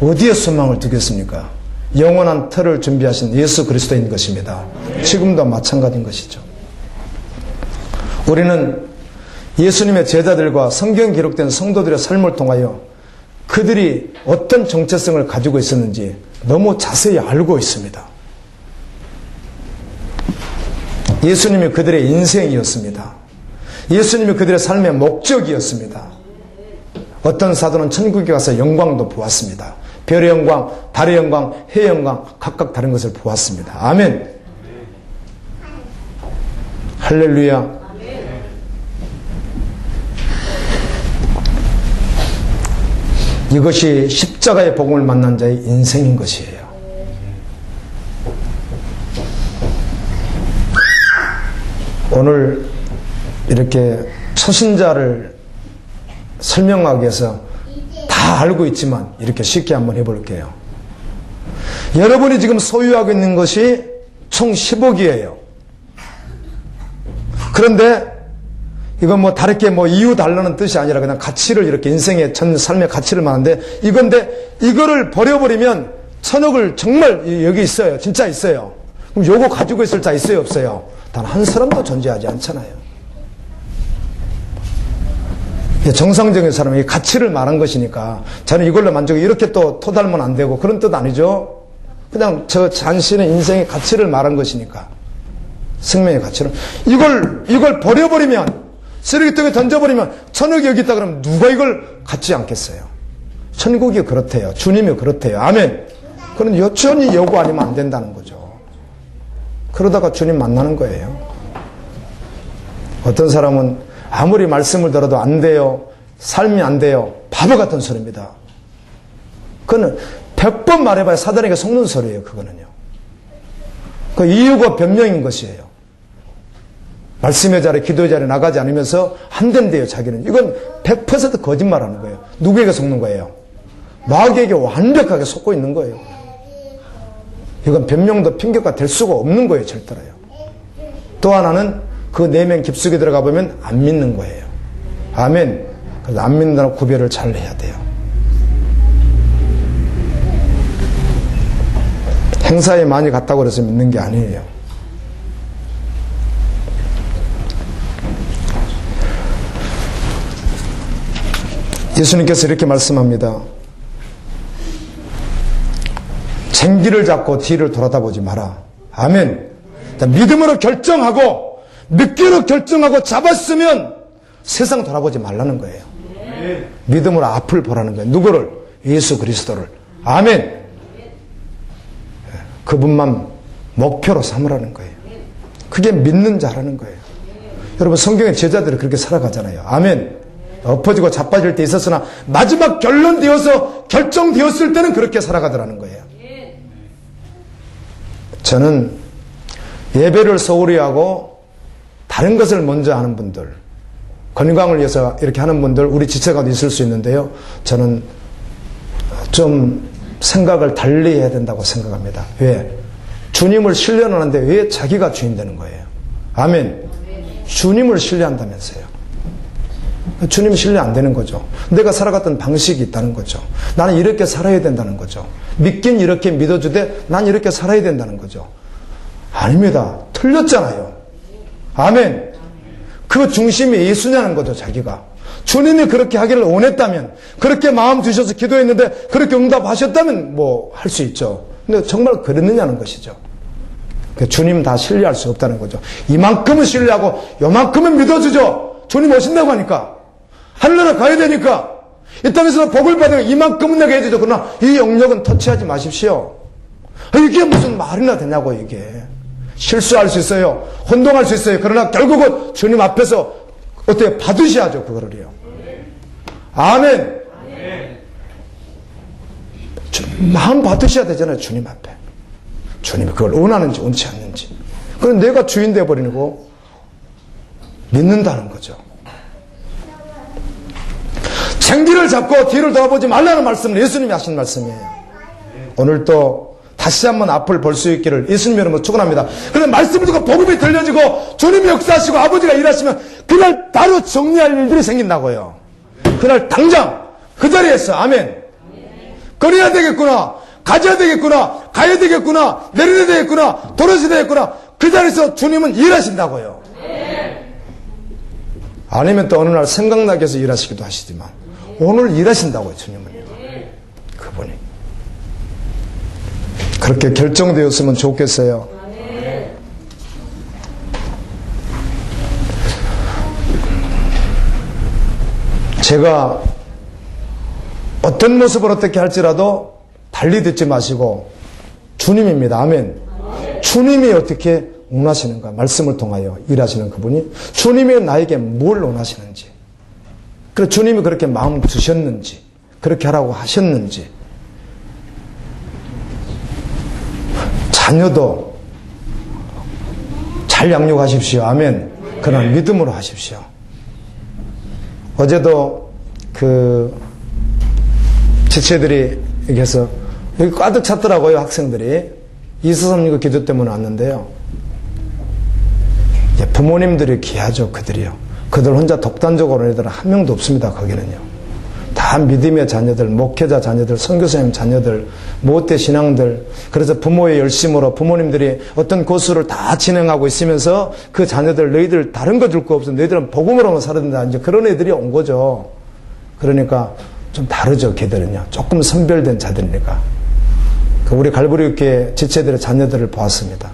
어디에 소망을 두겠습니까? 영원한 터를 준비하신 예수 그리스도인 것입니다. 지금도 마찬가지인 것이죠. 우리는 예수님의 제자들과 성경 기록된 성도들의 삶을 통하여 그들이 어떤 정체성을 가지고 있었는지 너무 자세히 알고 있습니다. 예수님이 그들의 인생이었습니다. 예수님이 그들의 삶의 목적이었습니다. 어떤 사도는 천국에 가서 영광도 보았습니다. 별의 영광, 달의 영광, 해의 영광 각각 다른 것을 보았습니다. 아멘. 할렐루야. 이것이 십자가의 복음을 만난 자의 인생인 것이에요. 오늘 이렇게 초신자를 설명하기 위해서 다 알고 있지만 이렇게 쉽게 한번 해볼게요. 여러분이 지금 소유하고 있는 것이 총 10억이에요. 그런데 이건 뭐 다르게 뭐 이유 달라는 뜻이 아니라 그냥 가치를 이렇게 인생의 전 삶의 가치를 말하는데 이건데 이거를 버려버리면 1000억을 정말 여기 있어요. 진짜 있어요. 그럼 요거 가지고 있을 자 있어요? 없어요? 단 한 사람도 존재하지 않잖아요. 정상적인 사람이 가치를 말한 것이니까 저는 이걸로 만족해 이렇게 또 토달면 안 되고 그런 뜻 아니죠? 그냥 저 자신의 인생의 가치를 말한 것이니까. 생명의 가치를. 이걸 버려버리면, 쓰레기통에 던져버리면, 천국이 여기 있다 그러면 누가 이걸 갖지 않겠어요? 천국이 그렇대요. 주님이 그렇대요. 아멘. 그런 여전히 요구 아니면 안 된다는 거죠. 그러다가 주님 만나는 거예요. 어떤 사람은 아무리 말씀을 들어도 안 돼요. 삶이 안 돼요. 바보 같은 소리입니다. 그거는 100번 말해봐야 사단에게 속는 소리예요. 그거는요. 그 이유가 변명인 것이에요. 말씀의 자리에, 기도의 자리에 나가지 않으면서 안 된대요. 자기는. 이건 100% 거짓말하는 거예요. 누구에게 속는 거예요? 마귀에게 완벽하게 속고 있는 거예요. 이건 변명도 핑계가 될 수가 없는 거예요. 절대로요. 또 하나는 그 내면 깊숙이 들어가 보면 안 믿는 거예요. 아멘. 그래서 안 믿는다는 구별을 잘 해야 돼요. 행사에 많이 갔다고 그래서 믿는 게 아니에요. 예수님께서 이렇게 말씀합니다. 생기를 잡고 뒤를 돌아다보지 마라. 아멘. 믿음으로 결정하고 믿기로 결정하고 잡았으면 세상 돌아보지 말라는 거예요. 믿음으로 앞을 보라는 거예요. 누구를? 예수 그리스도를. 아멘. 그분만 목표로 삼으라는 거예요. 그게 믿는 자라는 거예요. 여러분 성경의 제자들이 그렇게 살아가잖아요. 아멘. 엎어지고 자빠질 때 있었으나 마지막 결론되어서 결정되었을 때는 그렇게 살아가더라는 거예요. 저는 예배를 소홀히 하고 다른 것을 먼저 하는 분들, 건강을 위해서 이렇게 하는 분들 우리 지체가도 있을 수 있는데요. 저는 좀 생각을 달리 해야 된다고 생각합니다. 왜? 주님을 신뢰하는데 왜 자기가 주인 되는 거예요? 아멘. 주님을 신뢰한다면서요. 주님 신뢰 안 되는 거죠. 내가 살아갔던 방식이 있다는 거죠. 나는 이렇게 살아야 된다는 거죠. 믿긴 이렇게 믿어주되 난 이렇게 살아야 된다는 거죠. 아닙니다. 틀렸잖아요. 아멘. 그 중심이 예수냐는 거죠. 자기가. 주님이 그렇게 하기를 원했다면, 그렇게 마음 주셔서 기도했는데 그렇게 응답하셨다면 뭐 할 수 있죠. 근데 정말 그랬느냐는 것이죠. 주님 다 신뢰할 수 없다는 거죠. 이만큼은 신뢰하고 요만큼은 믿어주죠. 주님 오신다고 하니까. 하늘나라 가야 되니까. 이 땅에서 복을 받으면 이만큼은 내가 해주죠. 그러나 이 영역은 터치하지 마십시오. 이게 무슨 말이나 되냐고 이게. 실수할 수 있어요. 혼동할 수 있어요. 그러나 결국은 주님 앞에서 어떻게 받으셔야죠. 그거를요. 아멘. 마음 받으셔야 되잖아요. 주님 앞에. 주님이 그걸 원하는지 원치 않는지. 그럼 내가 주인 되어버리고 믿는다는 거죠. 생기를 잡고 뒤를 돌아보지 말라는 말씀은 예수님이 하신 말씀이에요. 오늘 또 다시 한번 앞을 볼 수 있기를 예수님 이름으로 축원합니다. 그런데 말씀을 듣고 복음이 들려지고 주님이 역사하시고 아버지가 일하시면 그날 바로 정리할 일들이 생긴다고요. 그날 당장 그 자리에서 아멘. 그래야 되겠구나. 가져야 되겠구나. 가야 되겠구나. 내려야 되겠구나. 돌아서야 되겠구나. 그 자리에서 주님은 일하신다고요. 아니면 또 어느 날 생각나게 해서 일하시기도 하시지만 오늘 일하신다고요. 주님은요. 그분이. 그렇게 결정되었으면 좋겠어요. 제가 어떤 모습을 어떻게 할지라도 달리 듣지 마시고 주님입니다. 아멘. 주님이 어떻게 원하시는가? 말씀을 통하여 일하시는 그분이 주님이 나에게 뭘 원하시는지, 그리고 주님이 그렇게 마음 주셨는지, 그렇게 하라고 하셨는지. 자녀도 잘 양육하십시오. 아멘. 그러나 믿음으로 하십시오. 어제도 그 지체들이 여기 해서 여기 가득 찼더라고요. 학생들이 243 기도 때문에 왔는데요. 부모님들이 귀하죠. 그들이요. 그들 혼자 독단적으로 애들은 한 명도 없습니다. 거기는요. 다 믿음의 자녀들, 목회자 자녀들, 선교사님 자녀들, 모태 신앙들. 그래서 부모의 열심으로 부모님들이 어떤 고수를 다 진행하고 있으면서 그 자녀들, 너희들 다른 거 줄 거 없어. 너희들은 복음으로만 살아야 된다. 이제 그런 애들이 온 거죠. 그러니까 좀 다르죠. 걔들은요. 조금 선별된 자들이니까. 우리 갈보리교회 지체들의 자녀들을 보았습니다.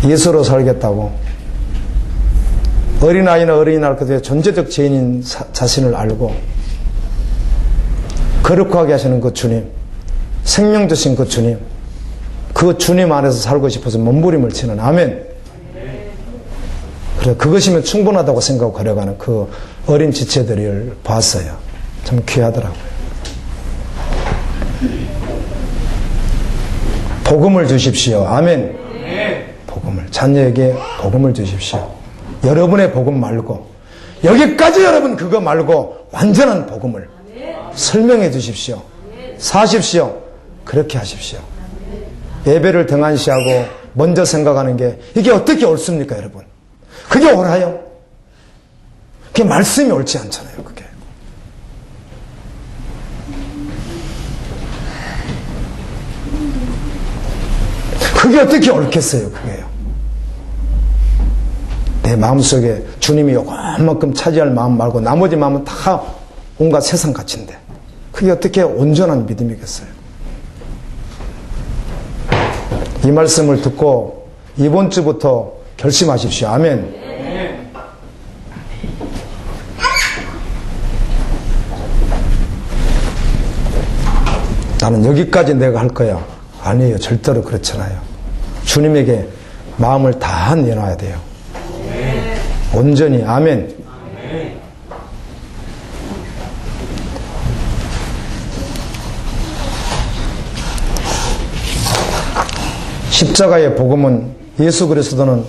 예수로 살겠다고 어린아이나 어린이날 그들의 존재적 죄인인 자신을 알고 거룩하게 하시는 그 주님, 생명 주신 그 주님, 그 주님 안에서 살고 싶어서 몸부림을 치는 아멘. 그래, 그것이면 충분하다고 생각하고 걸어가는 그 어린 지체들을 봤어요. 참 귀하더라고요. 복음을 주십시오. 아멘. 복음을, 자녀에게 복음을 주십시오. 여러분의 복음 말고, 여기까지 여러분 그거 말고 완전한 복음을 설명해 주십시오. 사십시오. 그렇게 하십시오. 예배를 등한시하고 먼저 생각하는 게 이게 어떻게 옳습니까, 여러분? 그게 옳아요? 그게 말씀이 옳지 않잖아요, 그게. 그게 어떻게 옳겠어요, 그게요. 내 마음속에 주님이 요만큼 차지할 마음 말고 나머지 마음은 다 온갖 세상 가치인데 그게 어떻게 온전한 믿음이겠어요? 이 말씀을 듣고 이번 주부터 결심하십시오. 아멘. 나는 여기까지 내가 할 거야. 아니에요. 절대로 그렇잖아요. 주님에게 마음을 다 내놔야 돼요. 온전히. 아멘. 십자가의 복음은 예수 그리스도는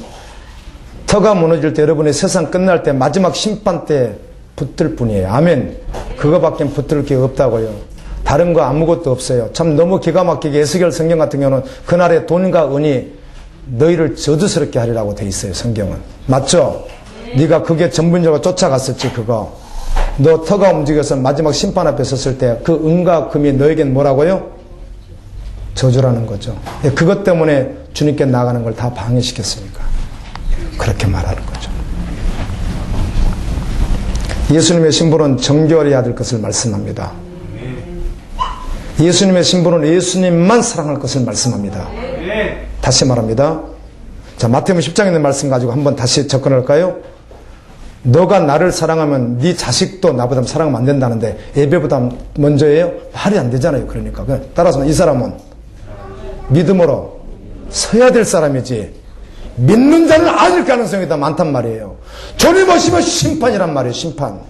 터가 무너질 때 여러분의 세상 끝날 때 마지막 심판 때 붙들 뿐이에요. 아멘. 그거밖에 붙들 게 없다고요. 다른 거 아무것도 없어요. 참 너무 기가 막히게 에스겔 성경 같은 경우는 그날의 돈과 은이 너희를 저주스럽게 하리라고 돼 있어요. 성경은. 맞죠? 네가 그게 전분적으로 쫓아갔었지 그거. 너 터가 움직여서 마지막 심판 앞에 섰을 때 그 은과 금이 너에겐 뭐라고요? 저주라는 거죠. 그것 때문에 주님께 나가는 걸 다 방해시켰으니까 그렇게 말하는 거죠. 예수님의 신분은 정결해야 될 것을 말씀합니다. 예수님의 신분은 예수님만 사랑할 것을 말씀합니다. 다시 말합니다. 자, 마태복음 10장에 있는 말씀 가지고 한번 다시 접근할까요? 너가 나를 사랑하면 네 자식도 나보다 사랑하면 안 된다는데 예배보다 먼저예요? 말이 안 되잖아요. 그러니까 따라서 이 사람은 믿음으로 서야 될 사람이지 믿는 자는 아닐 가능성이 더 많단 말이에요. 주님 오시면 심판이란 말이에요. 심판.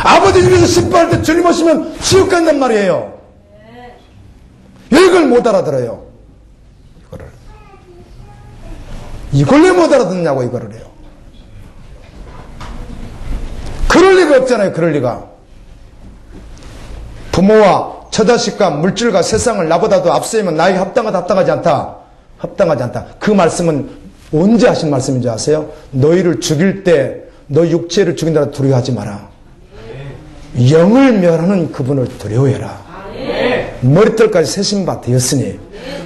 아버지 집에서 심판할 때 주님 오시면 지옥 간단 말이에요. 왜 이걸 못 알아들어요? 이걸 왜 못 알아듣냐고 이거를 해요. 그럴 리가 없잖아요. 그럴 리가. 부모와 처자식과 물질과 세상을 나보다도 앞세우면 나에게 합당하다 합당하지 않다. 합당하지 않다. 그 말씀은 언제 하신 말씀인지 아세요? 너희를 죽일 때 너 육체를 죽인다고 두려워하지 마라. 영을 멸하는 그분을 두려워해라. 머리털까지 세신바 되었으니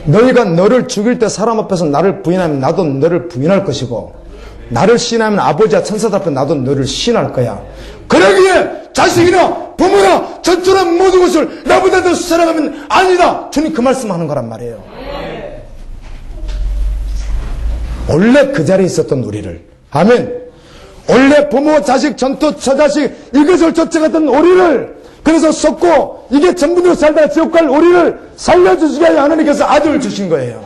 너희가 너를 죽일 때 사람 앞에서 나를 부인하면 나도 너를 부인할 것이고 나를 신하면 아버지와 천사들 앞에 나도 너를 신할 거야. 그러기에 자식이나 부모나 전투나 모든 것을 나보다 더 사랑하면 아니다. 주님 그 말씀하는 거란 말이에요. 원래 그 자리에 있었던 우리를, 아멘. 원래 부모, 자식, 전투, 처자식 이것을 쫓아갔던 우리를, 그래서 속고 이게 전부로 살다가 지옥 갈 우리를 살려주시기 위해 하나님께서 아들을 주신 거예요.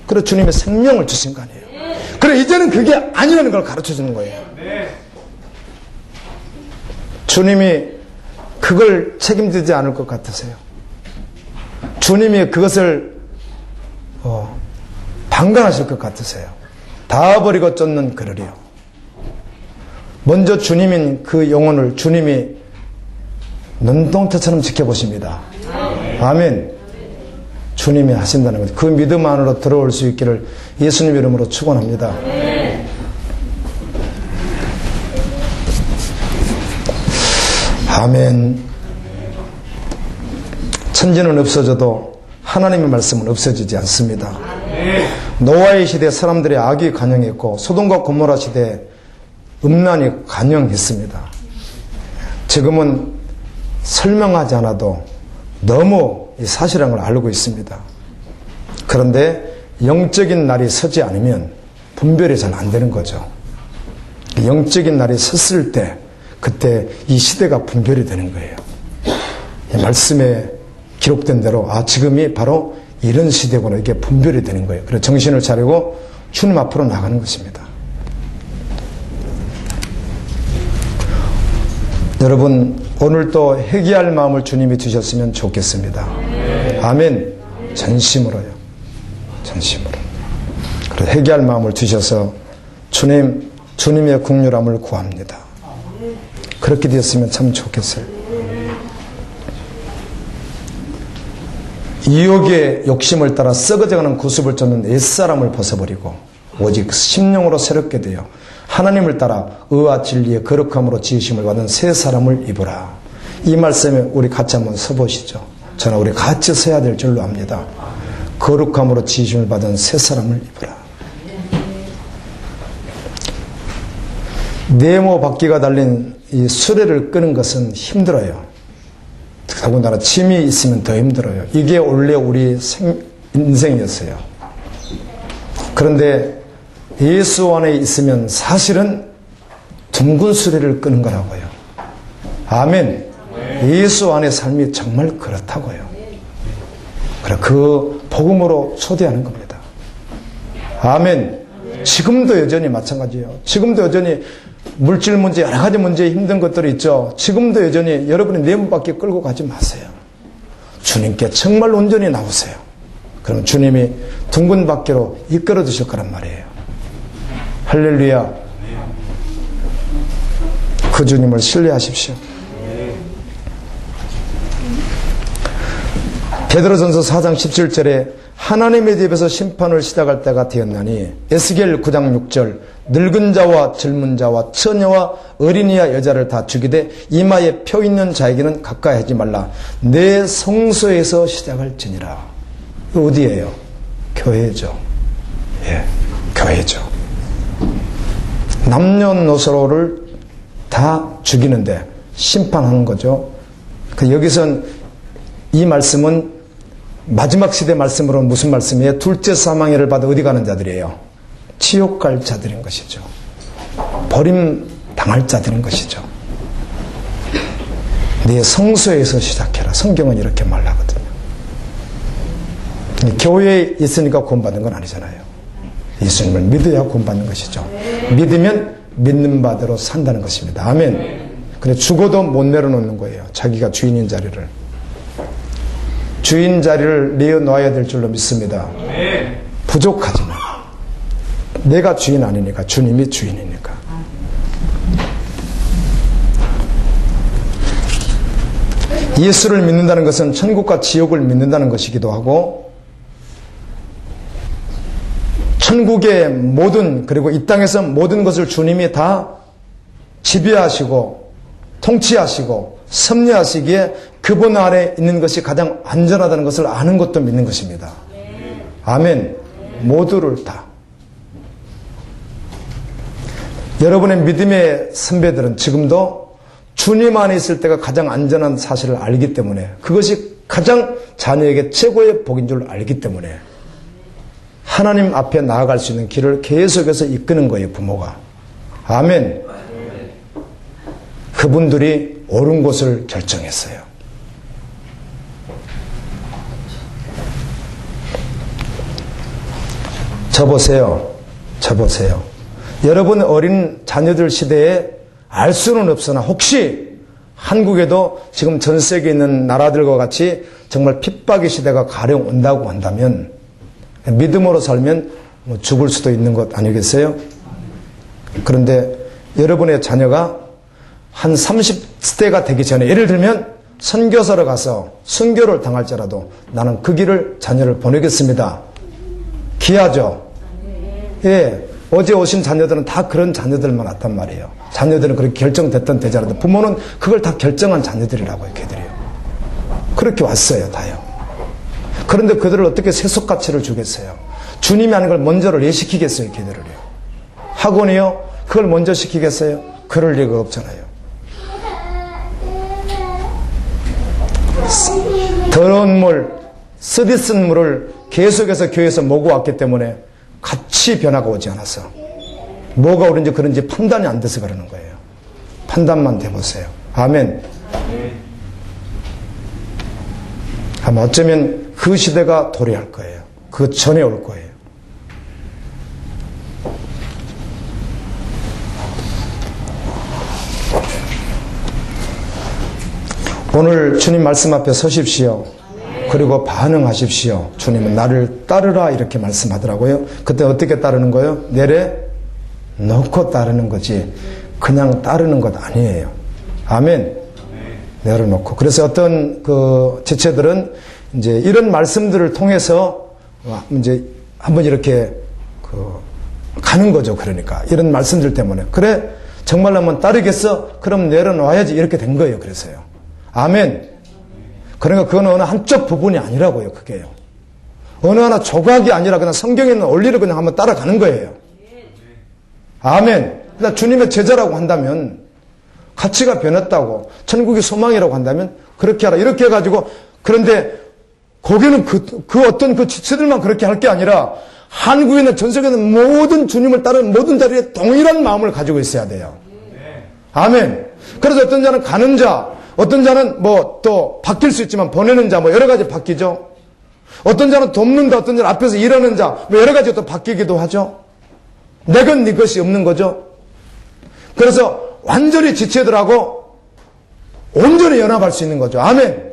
그래서 주님의 생명을 주신 거 아니에요. 그래 이제는 그게 아니라는 걸 가르쳐주는 거예요. 주님이 그걸 책임지지 않을 것 같으세요? 주님이 그것을 방관하실 것 같으세요? 다 버리고 쫓는 그러리요. 먼저 주님인 그 영혼을 주님이 눈동자처럼 지켜보십니다. 아멘. 주님이 하신다는 거죠. 그 믿음 안으로 들어올 수 있기를 예수님 이름으로 축원합니다. 아멘. 천지는 없어져도 하나님의 말씀은 없어지지 않습니다. 노아의 시대에 사람들의 악이 간영했고 소돔과 고모라 시대에 음란이 간영했습니다. 지금은 설명하지 않아도 너무 이 사실이라는 걸 알고 있습니다. 그런데 영적인 날이 서지 않으면 분별이 잘 안 되는 거죠. 영적인 날이 섰을 때 그때 이 시대가 분별이 되는 거예요. 이 말씀에 기록된 대로 지금이 바로 이런 시대구나 이게 분별이 되는 거예요. 그래서 정신을 차리고 주님 앞으로 나가는 것입니다. 여러분 오늘도 회개할 마음을 주님이 주셨으면 좋겠습니다. 아멘. 전심으로요. 전심으로. 그래서 회개할 마음을 주셔서 주님의 긍휼함을 구합니다. 그렇게 되었으면 참 좋겠어요. 이욕의 욕심을 따라 썩어져가는 구습을 쫓는 옛사람을 벗어버리고 오직 심령으로 새롭게 되어 하나님을 따라 의와 진리의 거룩함으로 지으심을 받은 새 사람을 입으라. 이 말씀에 우리 같이 한번 서보시죠. 저는 우리 같이 서야 될 줄로 압니다. 거룩함으로 지으심을 받은 새 사람을 입으라. 네모 바퀴가 달린 이 수레를 끄는 것은 힘들어요. 더군다나 짐이 있으면 더 힘들어요. 이게 원래 우리 인생이었어요. 그런데 예수 안에 있으면 사실은 둥근 수레를 끄는 거라고요. 아멘. 예수 안의 삶이 정말 그렇다고요. 그래 그 복음으로 초대하는 겁니다. 아멘. 지금도 여전히 마찬가지예요. 지금도 여전히 물질 문제, 여러 가지 문제에 힘든 것들이 있죠. 지금도 여전히 여러분이 네모밖에 끌고 가지 마세요. 주님께 정말 온전히 나오세요. 그럼 주님이 둥근 바퀴로 이끌어 주실 거란 말이에요. 할렐루야. 그 주님을 신뢰하십시오. 베드로전서 4장 17절에 하나님의 집에서 심판을 시작할 때가 되었나니 에스겔 9장 6절 늙은 자와 젊은 자와 처녀와 어린이와 여자를 다 죽이되 이마에 표 있는 자에게는 가까이 하지 말라. 내 성소에서 시작할지니라. 어디예요? 교회죠. 예, 교회죠. 남녀노소를 다 죽이는데 심판하는 거죠. 여기선 이 말씀은 마지막 시대 말씀으로는 무슨 말씀이에요? 둘째 사망해를 받아 어디 가는 자들이에요? 지옥 갈 자들인 것이죠. 버림당할 자들인 것이죠. 네 성소에서 시작해라. 성경은 이렇게 말하거든요. 교회에 있으니까 구원받는 건 아니잖아요. 예수님을 믿어야 구원받는 것이죠. 믿으면 믿는 바대로 산다는 것입니다. 아멘. 근데 죽어도 못 내려놓는 거예요. 자기가 주인인 자리를. 주인 자리를 내어놓아야 될 줄로 믿습니다. 부족하지만 내가 주인 아니니까 주님이 주인이니까. 예수를 믿는다는 것은 천국과 지옥을 믿는다는 것이기도 하고 천국의 모든 그리고 이 땅에서 모든 것을 주님이 다 지배하시고 통치하시고 섭리하시기에 그분 아래 있는 것이 가장 안전하다는 것을 아는 것도 믿는 것입니다. 아멘. 모두를 다. 여러분의 믿음의 선배들은 지금도 주님 안에 있을 때가 가장 안전한 사실을 알기 때문에 그것이 가장 자녀에게 최고의 복인 줄 알기 때문에 하나님 앞에 나아갈 수 있는 길을 계속해서 이끄는 거예요. 부모가. 아멘. 그분들이 옳은 곳을 결정했어요. 저 보세요. 여러분 어린 자녀들 시대에 알 수는 없으나 혹시 한국에도 지금 전 세계에 있는 나라들과 같이 정말 핍박의 시대가 가령 온다고 한다면 믿음으로 살면 죽을 수도 있는 것 아니겠어요? 그런데 여러분의 자녀가 한 30대가 되기 전에 예를 들면 선교사로 가서 순교를 당할지라도 나는 그 길을 자녀를 보내겠습니다. 귀하죠? 예. 어제 오신 자녀들은 다 그런 자녀들만 왔단 말이에요. 자녀들은 그렇게 결정됐던 대자라도 부모는 그걸 다 결정한 자녀들이라고요. 걔들이요. 그렇게 왔어요. 다요. 그런데 그들을 어떻게 세속가치를 주겠어요? 주님이 하는 걸 먼저를 왜 시키겠어요? 걔들을요. 학원이요? 그걸 먼저 시키겠어요? 그럴 리가 없잖아요. 더러운 물, 쓰디쓴 물을 계속해서 교회에서 먹어왔기 때문에 같이 변화가 오지 않아서 뭐가 옳은지 그런지 판단이 안 돼서 그러는 거예요. 판단만 돼보세요. 아멘. 아마 어쩌면 그 시대가 도래할 거예요. 그 전에 올 거예요. 오늘 주님 말씀 앞에 서십시오. 그리고 반응하십시오. 주님은 나를 따르라 이렇게 말씀하더라고요. 그때 어떻게 따르는 거예요? 내려놓고 따르는 거지 그냥 따르는 것 아니에요. 아멘. 내려놓고. 그래서 어떤 그 지체들은 이제 이런 말씀들을 통해서 이제 한번 이렇게 가는 거죠. 그러니까 이런 말씀들 때문에 그래 정말 한번 따르겠어? 그럼 내려놔야지 이렇게 된 거예요. 그래서요. 아멘. 그러니까 그건 어느 한쪽 부분이 아니라고요. 그게요. 어느 하나 조각이 아니라 그냥 성경에 있는 원리를 그냥 한번 따라가는 거예요. 아멘. 그러니까 주님의 제자라고 한다면 가치가 변했다고 천국이 소망이라고 한다면 그렇게 하라 이렇게 해가지고 그런데 거기는 그 어떤 그 지체들만 그렇게 할 게 아니라 한국에 있는 전 세계에 있는 모든 주님을 따르는 모든 자리에 동일한 마음을 가지고 있어야 돼요. 아멘. 그래서 어떤 자는 가는 자, 어떤 자는 뭐 또 바뀔 수 있지만 보내는 자 뭐 여러 가지 바뀌죠. 어떤 자는 돕는다, 어떤 자는 앞에서 일하는 자 뭐 여러 가지 또 바뀌기도 하죠. 내 것, 네 것이 없는 거죠. 그래서 완전히 지체들하고 온전히 연합할 수 있는 거죠. 아멘.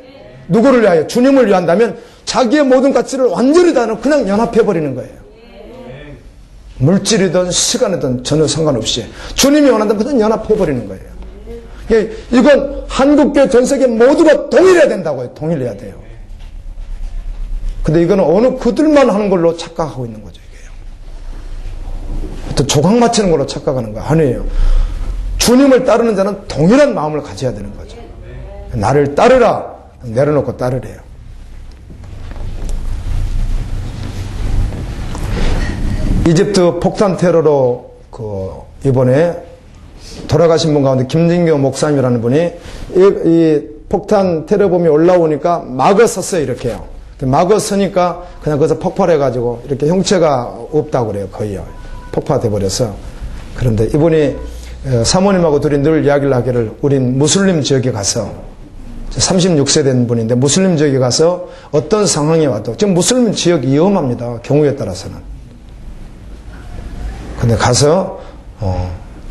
누구를 위하여? 주님을 위한다면 자기의 모든 가치를 완전히 다 그냥 연합해버리는 거예요. 물질이든 시간이든 전혀 상관없이 주님이 원한다면 그냥 연합해버리는 거예요. 이건 한국교회 전 세계 모두가 동일해야 된다고요. 동일해야 돼요. 근데 이거는 어느 그들만 하는 걸로 착각하고 있는 거죠. 이게요. 또 조각 맞추는 걸로 착각하는 거 아니에요. 주님을 따르는 자는 동일한 마음을 가져야 되는 거죠. 나를 따르라. 내려놓고 따르래요. 이집트 폭탄 테러로 이번에 돌아가신 분 가운데 김진교 목사님이라는 분이 이 폭탄 테러범이 올라오니까 막아섰어요. 이렇게요. 막아서니까 그냥 거기서 폭발해가지고 이렇게 형체가 없다고 그래요. 거의요. 폭파돼 버려서. 그런데 이분이 사모님하고 둘이 늘 이야기를 하기를 우린 무슬림 지역에 가서 36세 된 분인데 무슬림 지역에 가서 어떤 상황이 와도 지금 무슬림 지역이 위험합니다. 경우에 따라서는. 근데 가서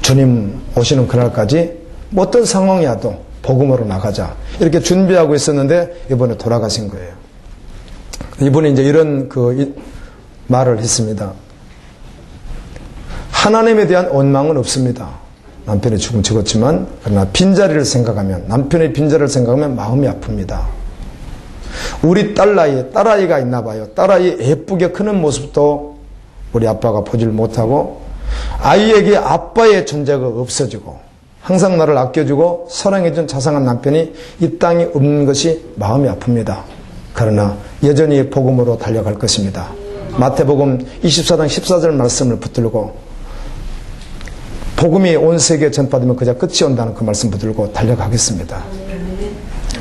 주님 오시는 그날까지 어떤 상황이 와도 복음으로 나가자 이렇게 준비하고 있었는데 이번에 돌아가신 거예요. 이분이 이제 이런 말을 했습니다. 하나님에 대한 원망은 없습니다. 남편이 죽었지만 그러나 빈자리를 생각하면 남편의 빈자리를 생각하면 마음이 아픕니다. 우리 딸아이가 있나 봐요. 딸아이 예쁘게 크는 모습도 우리 아빠가 보질 못하고 아이에게 아빠의 존재가 없어지고 항상 나를 아껴주고 사랑해준 자상한 남편이 이 땅에 없는 것이 마음이 아픕니다. 그러나 여전히 복음으로 달려갈 것입니다. 마태복음 24장 14절 말씀을 붙들고 복음이 온 세계에 전파되면 그저 끝이 온다는 그 말씀 붙들고 달려가겠습니다.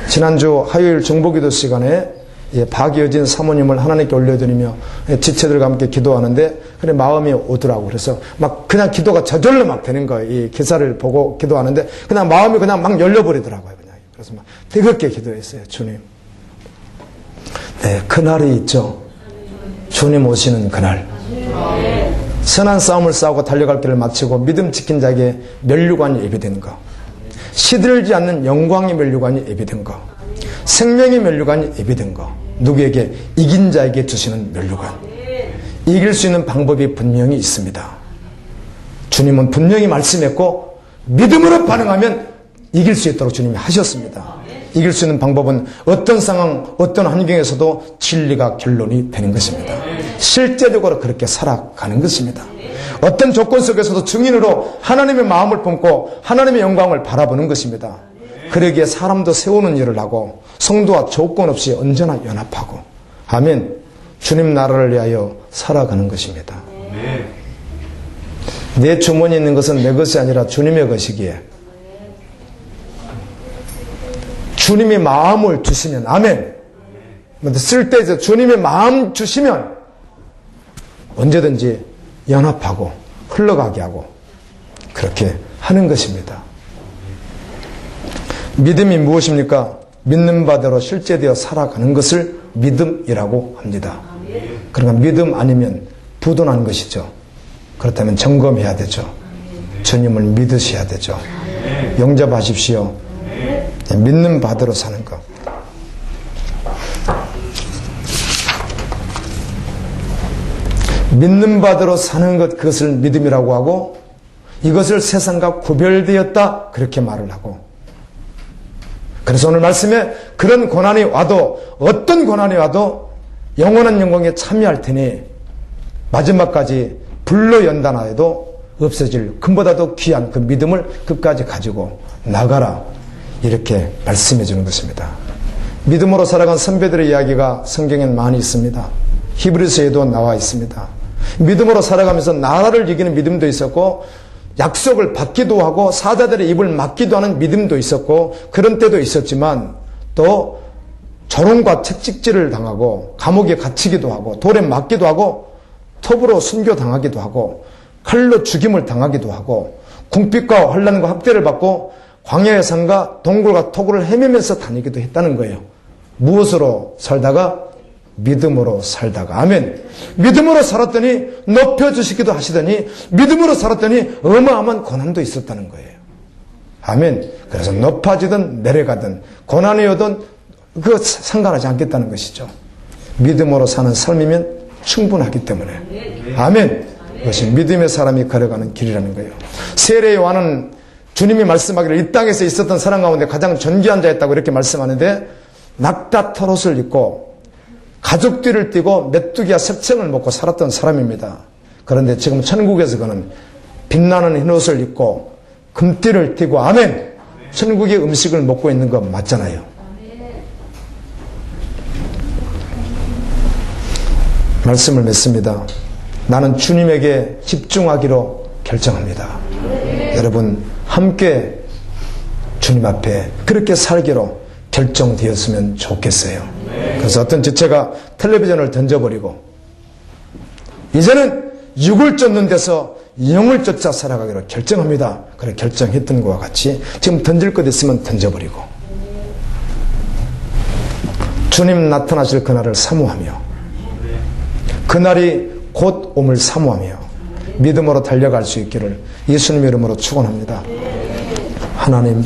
지난주 화요일 중보기도 시간에 박여진 사모님을 하나님께 올려드리며 지체들과 함께 기도하는데 그래 마음이 오더라고. 그래서 막 그냥 기도가 저절로 막 되는 거예요. 이 기사를 보고 기도하는데 그냥 마음이 그냥 막 열려버리더라고요. 그냥. 그래서 막 뜨겁게 기도했어요. 주님. 네, 그날이 있죠. 주님 오시는 그날. 선한 싸움을 싸우고 달려갈 길을 마치고 믿음 지킨 자에게 면류관이 예비된 것, 시들지 않는 영광의 면류관이 예비된 것, 생명의 면류관이 예비된 것, 누구에게? 이긴 자에게 주시는 면류관. 이길 수 있는 방법이 분명히 있습니다. 주님은 분명히 말씀했고 믿음으로 반응하면 이길 수 있도록 주님이 하셨습니다. 이길 수 있는 방법은 어떤 상황, 어떤 환경에서도 진리가 결론이 되는 것입니다. 실제적으로 그렇게 살아가는 것입니다. 어떤 조건 속에서도 증인으로 하나님의 마음을 품고 하나님의 영광을 바라보는 것입니다. 그러기에 사람도 세우는 일을 하고 성도와 조건 없이 언제나 연합하고 아멘. 주님 나라를 위하여 살아가는 것입니다. 내 주머니에 있는 것은 내 것이 아니라 주님의 것이기에 주님의 마음을 주시면, 아멘. 쓸 때 주님의 마음 주시면 언제든지 연합하고 흘러가게 하고 그렇게 하는 것입니다. 믿음이 무엇입니까? 믿는 바대로 실제되어 살아가는 것을 믿음이라고 합니다. 그러니까 믿음 아니면 부도난 것이죠. 그렇다면 점검해야 되죠. 주님을 믿으셔야 되죠. 영접하십시오. 믿는 바대로 사는 것. 믿는 바대로 사는 것, 그것을 믿음이라고 하고, 이것을 세상과 구별되었다, 그렇게 말을 하고. 그래서 오늘 말씀에 그런 고난이 와도, 어떤 고난이 와도 영원한 영광에 참여할 테니 마지막까지 불로 연단하여도 없어질 금보다도 귀한 그 믿음을 끝까지 가지고 나가라, 이렇게 말씀해 주는 것입니다. 믿음으로 살아간 선배들의 이야기가 성경엔 많이 있습니다. 히브리서에도 나와 있습니다. 믿음으로 살아가면서 나라를 이기는 믿음도 있었고, 약속을 받기도 하고 사자들의 입을 막기도 하는 믿음도 있었고, 그런 때도 있었지만 또 조롱과 채찍질을 당하고 감옥에 갇히기도 하고 돌에 맞기도 하고 톱으로 순교당하기도 하고 칼로 죽임을 당하기도 하고 궁핍과 환난과 학대를 받고 광야의 산과 동굴과 토굴을 헤매면서 다니기도 했다는 거예요. 무엇으로 살다가? 믿음으로 살다가. 아멘. 믿음으로 살았더니 높여주시기도 하시더니 믿음으로 살았더니 어마어마한 고난도 있었다는 거예요. 아멘. 그래서 높아지든 내려가든 고난이 오든 그거 상관하지 않겠다는 것이죠. 믿음으로 사는 삶이면 충분하기 때문에. 아멘. 그것이 믿음의 사람이 걸어가는 길이라는 거예요. 세례 요한은 주님이 말씀하기를 이 땅에서 있었던 사람 가운데 가장 존귀한 자였다고 이렇게 말씀하는데, 낙타 털옷을 입고 가죽 뒤를 띠고 메뚜기와 석청을 먹고 살았던 사람입니다. 그런데 지금 천국에서 그는 빛나는 흰옷을 입고 금띠를 띠고, 아멘, 천국의 음식을 먹고 있는 거 맞잖아요. 말씀을 맺습니다. 나는 주님에게 집중하기로 결정합니다. 여러분 함께 주님 앞에 그렇게 살기로 결정되었으면 좋겠어요. 그래서 어떤 지체가 텔레비전을 던져버리고 이제는 육을 쫓는 데서 영을 쫓아 살아가기로 결정합니다. 그래 결정했던 것과 같이 지금 던질 것 있으면 던져버리고 주님 나타나실 그날을 사모하며 그날이 곧 옴을 사모하며 믿음으로 달려갈 수 있기를 예수님 이름으로 축원합니다. 하나님